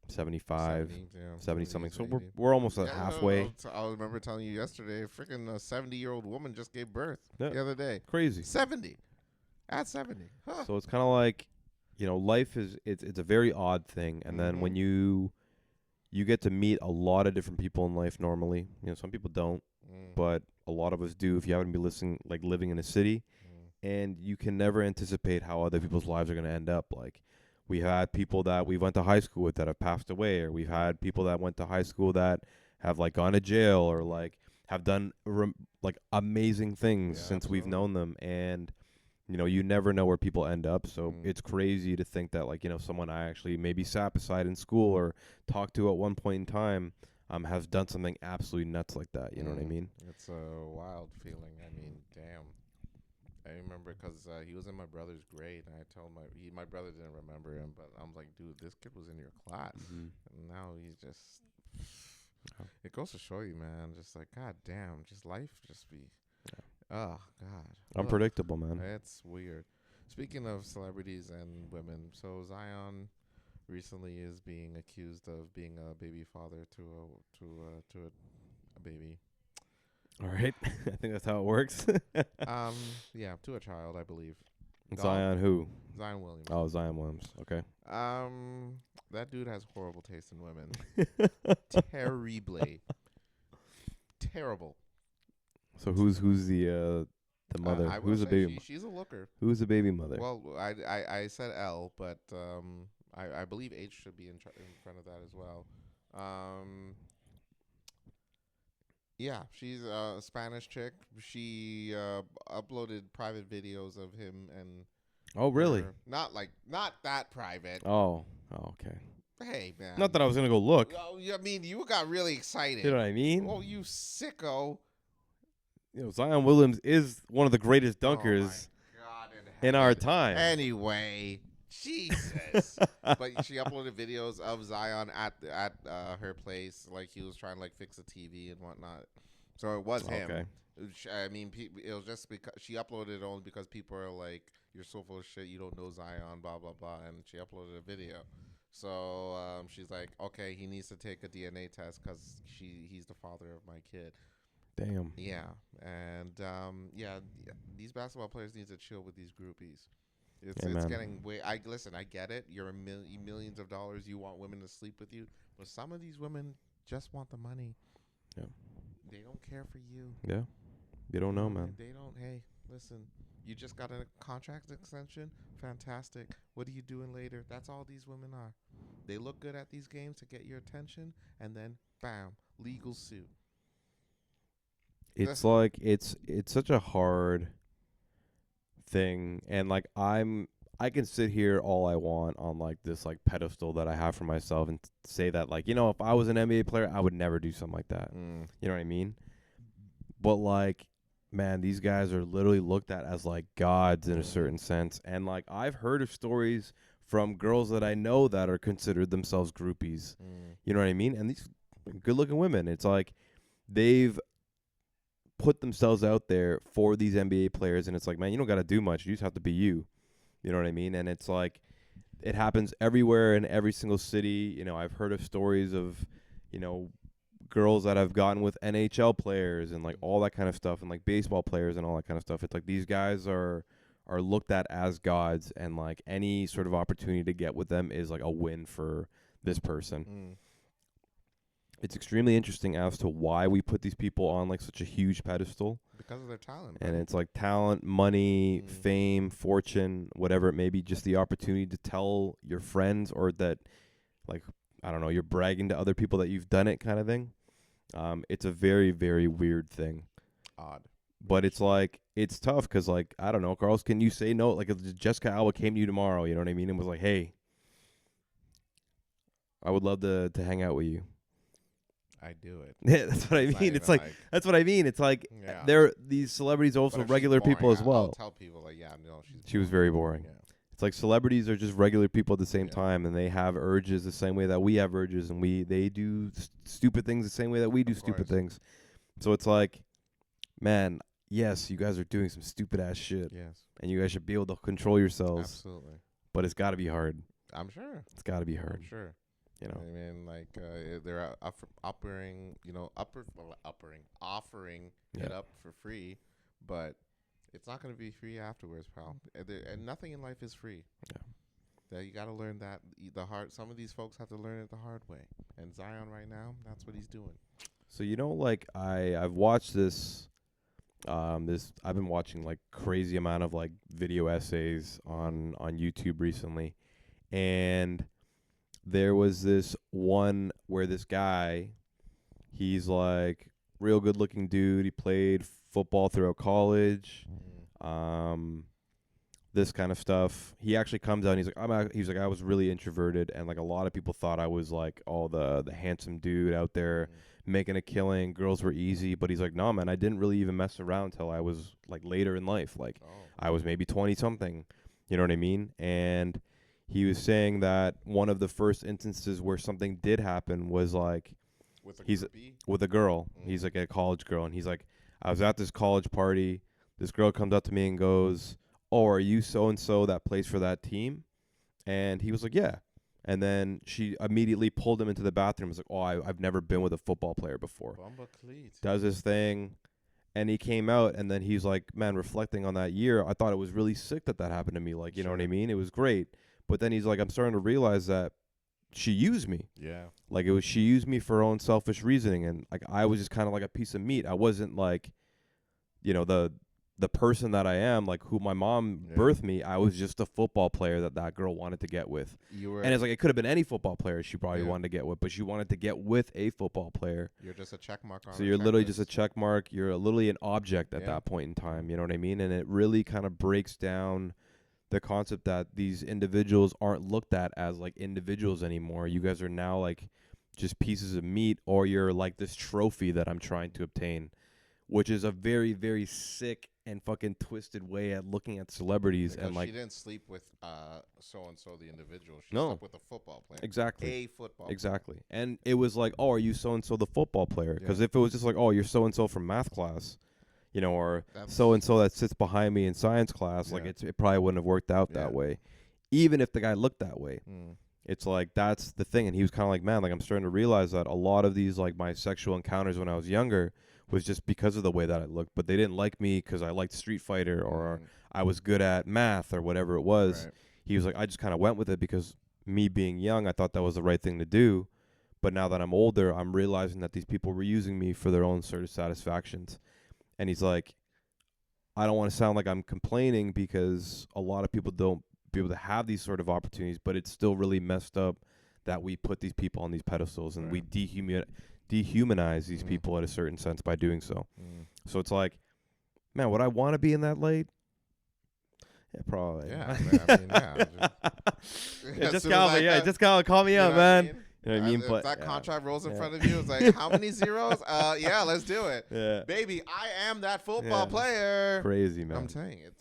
75, 70 something. So we're almost at halfway. I remember telling you yesterday, freaking 70-year-old woman just gave birth the other day. Crazy. 70. At 70. Huh. So it's kind of like, life is it's a very odd thing, and then when you get to meet a lot of different people in life normally, some people don't, but a lot of us do if you happen to be living in a city, and you can never anticipate how other people's lives are going to end up. Like, we had people that we went to high school with that have passed away, or we've had people that went to high school that have like gone to jail or like have done like amazing things since we've known them, and you never know where people end up. So it's crazy to think that like, someone I actually maybe sat beside in school or talked to at one point in time has done something absolutely nuts like that. You know what I mean? It's a wild feeling. I mean, damn. I remember because he was in my brother's grade, and I told my brother didn't remember him, but I'm like, dude, this kid was in your class. And now he's just, it goes to show you, man, just like, god damn, just life just be, oh, God. Unpredictable, man. It's weird. Speaking of celebrities and women, so Zion recently is being accused of being a baby father to a baby. All right. I think that's how it works. Yeah, to a child, I believe. Zion who? Zion Williams. Oh, Zion Williams. Okay. That dude has horrible taste in women. Terribly. Terrible. So who's the mother? I will Who's the say baby? she's a looker. Who's the baby mother? Well, I said L, but I believe H should be in front of that as well. Yeah, she's a Spanish chick. She uploaded private videos of him and. Oh, really? Not that private. Oh, okay. Hey, man. Not that I was gonna go look. Oh, I mean, you got really excited. You know what I mean? Oh, you sicko. You know, Zion Williams is one of the greatest dunkers in our time. Anyway, Jesus. But she uploaded videos of Zion at her place, like he was trying to like fix a TV and whatnot. So it was him. Okay. I mean, it was just because she uploaded it only because people are like, "You're so full of shit. You don't know Zion." Blah blah blah. And she uploaded a video. So she's like, "Okay, he needs to take a DNA test because he's the father of my kid." Damn. Yeah, and these basketball players need to chill with these groupies. It's getting way. I get it. You're millions of dollars. You want women to sleep with you, but some of these women just want the money. Yeah. They don't care for you. Yeah. You don't know, man. They don't. Hey, listen. You just got a contract extension. Fantastic. What are you doing later? That's all these women are. They look good at these games to get your attention, and then bam, legal suit. It's like it's such a hard thing, and like I can sit here all I want on like this like pedestal that I have for myself and say that like, you know, if I was an NBA player, I would never do something like that. You know what I mean? But like, man, these guys are literally looked at as like gods in a certain sense, and like I've heard of stories from girls that I know that are considered themselves groupies. You know what I mean? And these good-looking women, it's like they've put themselves out there for these NBA players, and it's like, man, you don't got to do much. You just have to be you. You know what I mean? And it's like it happens everywhere in every single city. You know, I've heard of stories of, you know, girls that have gotten with NHL players and like all that kind of stuff, and like baseball players and all that kind of stuff. It's like these guys are looked at as gods, and like any sort of opportunity to get with them is like a win for this person. It's extremely interesting as to why we put these people on like such a huge pedestal. Because of their talent. And it's like talent, money, fame, fortune, whatever it may be, just the opportunity to tell your friends or that, like, I don't know, you're bragging to other people that you've done it kind of thing. It's a very, very weird thing. Odd. But it's like, it's tough because, like, I don't know, Carlos, can you say no? Like, if Jessica Alba came to you tomorrow, you know what I mean, and was like, hey, I would love to hang out with you. I do it. Yeah, that's what I mean. It's like that's what I mean. It's like they're these celebrities are also regular people as well. I'll tell people like, yeah, no, she was very boring. Yeah. It's like celebrities are just regular people at the same time, and they have urges the same way that we have urges, and they do stupid things the same way that we do stupid things. So it's like, man, yes, you guys are doing some stupid ass shit. Yes. And you guys should be able to control yourselves. Absolutely. But it's got to be hard. I'm sure. It's got to be hard. I'm sure. You know, I mean, like they're offering it up for free, but it's not going to be free afterwards, pal. And nothing in life is free. Yeah, that you got to learn that some of these folks have to learn it the hard way. And Zion right now, that's what he's doing. So you know, like I've watched this. I've been watching like crazy amount of like video essays on YouTube recently, and there was this one where this guy, he's like real good looking dude. He played football throughout college. This kind of stuff. He actually comes out and he's like, I was really introverted, and like a lot of people thought I was like the handsome dude out there making a killing. Girls were easy, but he's like, no, man, I didn't really even mess around until I was like later in life. Like I was maybe 20 something. You know what I mean? And he was saying that one of the first instances where something did happen was like with a girl. He's like a college girl, and he's like, I was at this college party. This girl comes up to me and goes, "Oh, are you so and so that plays for that team?" And he was like, "Yeah." And then she immediately pulled him into the bathroom. Was like, "Oh, I've never been with a football player before." Does his thing. And he came out, and then he's like, man, reflecting on that year, I thought it was really sick that happened to me. Like, you know what I mean? It was great. But then he's like, I'm starting to realize that she used me. Yeah. Like, she used me for her own selfish reasoning. And, like, I was just kind of like a piece of meat. I wasn't, like, you know, the person that I am, like, who my mom birthed me. I was just a football player that girl wanted to get with. And it's like, it could have been any football player she probably wanted to get with, but she wanted to get with a football player. You're just a check mark on. So you're literally just a check mark. You're literally an object at that point in time. You know what I mean? And it really kind of breaks down the concept that these individuals aren't looked at as like individuals anymore. You guys are now like just pieces of meat, or you're like this trophy that I'm trying to obtain, which is a very, very sick and fucking twisted way at looking at celebrities. Because and like, she didn't sleep with so and so the individual. She No. slept with a football player. exactly. A football player. Exactly. And it was like, oh, are you so and so the football player? Because if it was just like, oh, you're so and so from math class, you know, or so and so that sits behind me in science class, like it probably wouldn't have worked out that way. Even if the guy looked that way. It's like, that's the thing. And he was kind of like, man, like, I'm starting to realize that a lot of these, like, my sexual encounters when I was younger was just because of the way that I looked. But they didn't like me because I liked Street Fighter, or I was good at math, or whatever it was. Right. He was like, I just kind of went with it because me being young, I thought that was the right thing to do. But now that I'm older, I'm realizing that these people were using me for their own sort of satisfactions. And he's like, I don't want to sound like I'm complaining, because a lot of people don't be able to have these sort of opportunities, but it's still really messed up that we put these people on these pedestals, and we dehumanize these people in a certain sense by doing so. So it's like, man, would I want to be in that light? Yeah, probably. Yeah, I mean, just call me up, man. You know what I mean? If But that contract rolls in front of you, it's like, how many zeros? Yeah, let's do it. Yeah. Baby, I am that football player. Crazy, man. I'm telling you,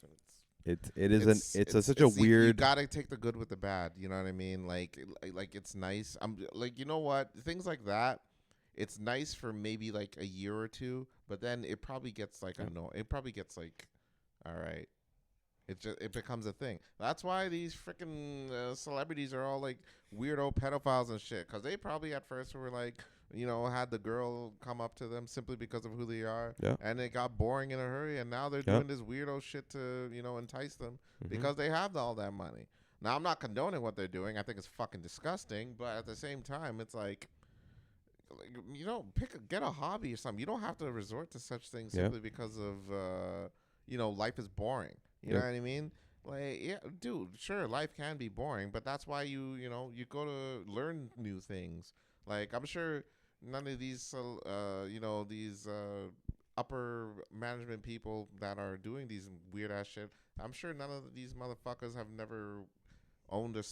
it's such a weird. You gotta take the good with the bad. You know what I mean? Like it's nice. I'm like, you know what? Things like that, it's nice for maybe like a year or two, but then it probably gets like it probably gets like, all right. It becomes a thing. That's why these freaking celebrities are all like weirdo pedophiles and shit. Because they probably at first were like, you know, had the girl come up to them simply because of who they are. Yeah. And it got boring in a hurry. And now they're doing this weirdo shit to, you know, entice them because they have all that money. Now, I'm not condoning what they're doing. I think it's fucking disgusting. But at the same time, it's like, you know, get a hobby or something. You don't have to resort to such things simply because of, you know, life is boring. You know what I mean? Like, yeah, dude, sure, life can be boring, but that's why you go to learn new things. Like, I'm sure none of these, you know, these upper management people that are doing these weird ass shit, I'm sure none of these motherfuckers have never owned a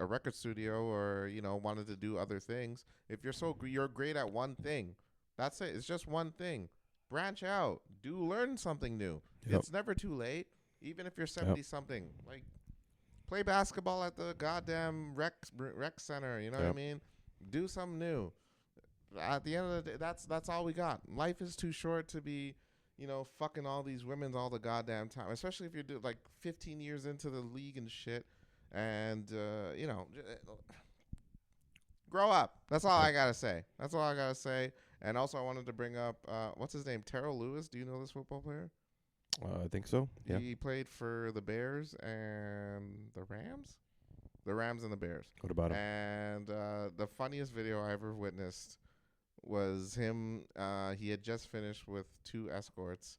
record studio, or, you know, wanted to do other things. If you're great at one thing, that's it. It's just one thing. Branch out. Learn something new. It's never too late. Even if you're 70-something, like, play basketball at the goddamn rec center. You know what I mean? Do something new. At the end of the day, that's all we got. Life is too short to be, you know, fucking all these women all the goddamn time. Especially if you're like 15 years into the league and shit. And you know, grow up. That's all I gotta say. That's all I gotta say. And also, I wanted to bring up what's his name, Terrell Lewis. Do you know this football player? I think so. Yeah. He played for the Bears and the Rams. The Rams and the Bears. What about him? And the funniest video I ever witnessed was him. He had just finished with 2 escorts,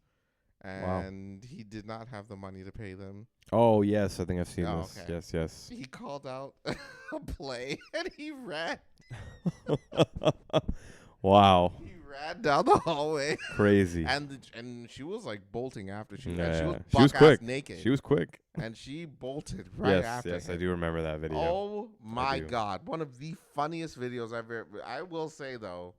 and he did not have the money to pay them. Oh, yes. I think I've seen this. Okay. Yes. He called out a play, and he ran. Wow. He ran down the hallway. Crazy. And she was like bolting after she. Yeah. And she was She was quick. naked. She was quick. And she bolted right after Yes, him. I do remember that video. Oh my God. One of the funniest videos I've ever. I will say though,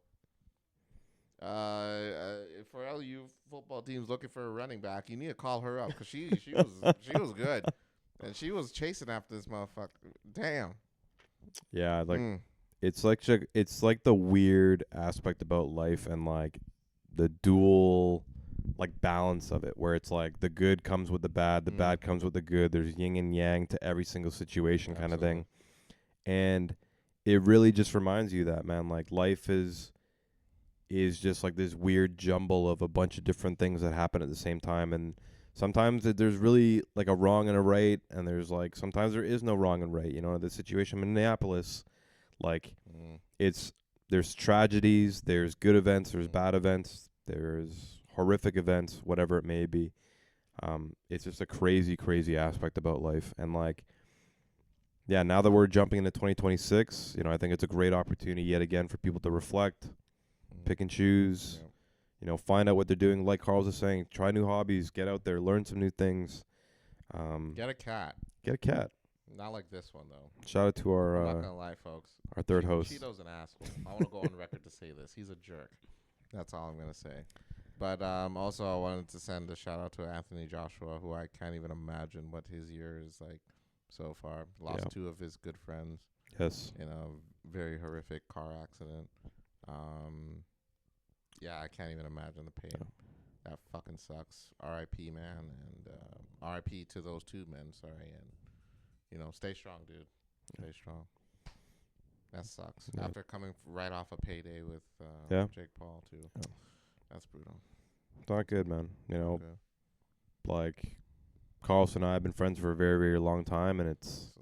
for all you football teams looking for a running back, you need to call her up, because she was good. And she was chasing after this motherfucker. Damn. Yeah, like it's like the weird aspect about life, and like the dual like balance of it, where it's like the good comes with the bad, the bad comes with the good. There's yin and yang to every single situation, kind of thing. And it really just reminds you that, man, like life is is just like this weird jumble of a bunch of different things that happen at the same time. And sometimes there's really like a wrong and a right, and there's like sometimes there is no wrong and right. You know, the situation in Minneapolis, like there's tragedies, there's good events, there's bad events, there's horrific events, whatever it may be. It's just a crazy, crazy aspect about life. And like, yeah, now that we're jumping into 2026, you know, I think it's a great opportunity yet again for people to reflect, pick and choose, you know, find out what they're doing. Like Carl was saying, try new hobbies, get out there, learn some new things. Get a cat. Get a cat. Not like this one, though. Shout out to I'm not going to lie, folks. Our third host. Cheeto's an asshole. I want to go on record to say this. He's a jerk. That's all I'm going to say. But also, I wanted to send a shout out to Anthony Joshua, who I can't even imagine what his year is like so far. Lost 2 of his good friends. Yes. In a very horrific car accident. Yeah, I can't even imagine the pain. Yeah. That fucking sucks. R.I.P. man, and R.I.P. to those 2 men. Sorry, and you know, stay strong, dude. Stay strong. That sucks. Yeah. After coming right off a payday with Jake Paul too. Yeah. That's brutal. It's not good, man. You know, like Carlos and I have been friends for a very, very long time, and it's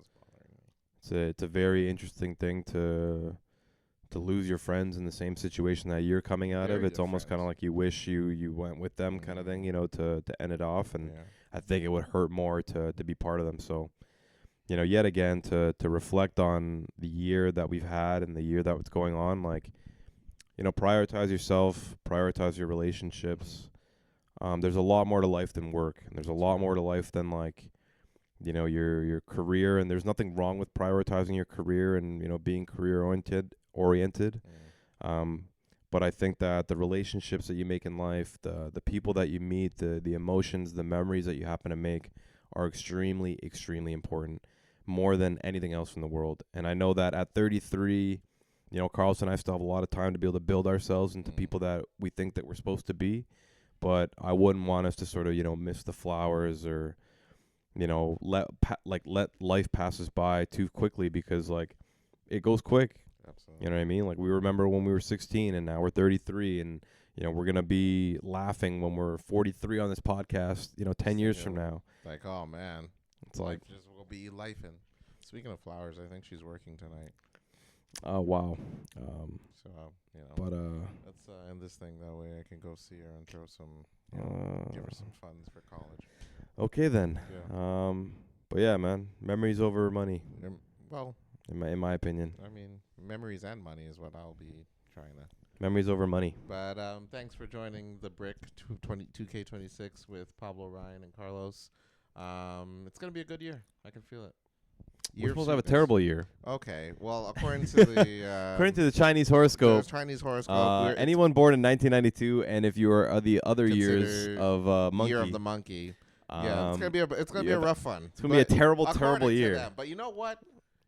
a very interesting thing to lose your friends in the same situation that you're coming out of. It's almost kind of like you wish you went with them, kind of thing, you know, to end it off. And I think it would hurt more to be part of them. So, you know, yet again, to reflect on the year that we've had and the year that was going on, like, you know, prioritize yourself, prioritize your relationships. There's a lot more to life than work, and there's a lot more to life than, like, you know, your career. And there's nothing wrong with prioritizing your career and, you know, being career oriented. But I think that the relationships that you make in life, the people that you meet, the emotions, the memories that you happen to make are extremely, extremely important, more than anything else in the world. And I know that at 33, you know, Carlos and I still have a lot of time to be able to build ourselves into people that we think that we're supposed to be. But I wouldn't want us to sort of, you know, miss the flowers or, you know, let life pass us by too quickly, because like it goes quick. Absolutely. You know what I mean? Like, we remember when we were 16 and now we're 33, and, you know, we're going to be laughing when we're 43 on this podcast, you know, 10 years from now. Like, oh man, it's like just will be lifing. Speaking of flowers, I think she's working tonight. Oh, wow. So, you know, but let's end this thing, that way I can go see her and throw some, give her some funds for college. Okay then. Yeah. But yeah, man, memories over money. Well, in my opinion. I mean, memories and money is what I'll be trying to. Memories over money. But thanks for joining the Brick 2K26 with Pablo, Ryan, and Carlos. It's gonna be a good year. I can feel it. We're supposed to have a terrible year. Okay. Well, according to the according to the Chinese horoscope, anyone born in 1992, and if you are the other years of monkey, year of the monkey, yeah, it's gonna be a rough one. It's gonna be a terrible year. But you know what?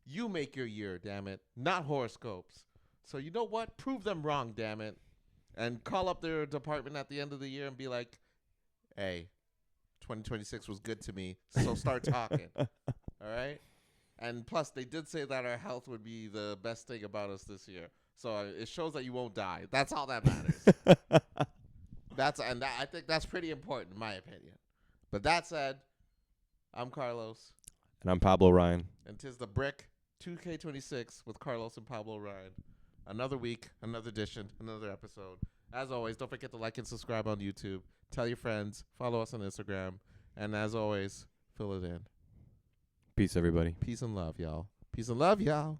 You make your year, damn it, not horoscopes. So you know what? Prove them wrong, damn it, and call up their department at the end of the year and be like, "Hey, 2026 was good to me, so start talking." All right. And plus, they did say that our health would be the best thing about us this year. So it shows that you won't die. That's all that matters. I think that's pretty important, in my opinion. But that said, I'm Carlos. And I'm Pablo Ryan. And 'tis the Brick 2K26 with Carlos and Pablo Ryan. Another week, another edition, another episode. As always, don't forget to like and subscribe on YouTube. Tell your friends. Follow us on Instagram. And as always, fill it in. Peace, everybody. Peace and love, y'all. Peace and love, y'all.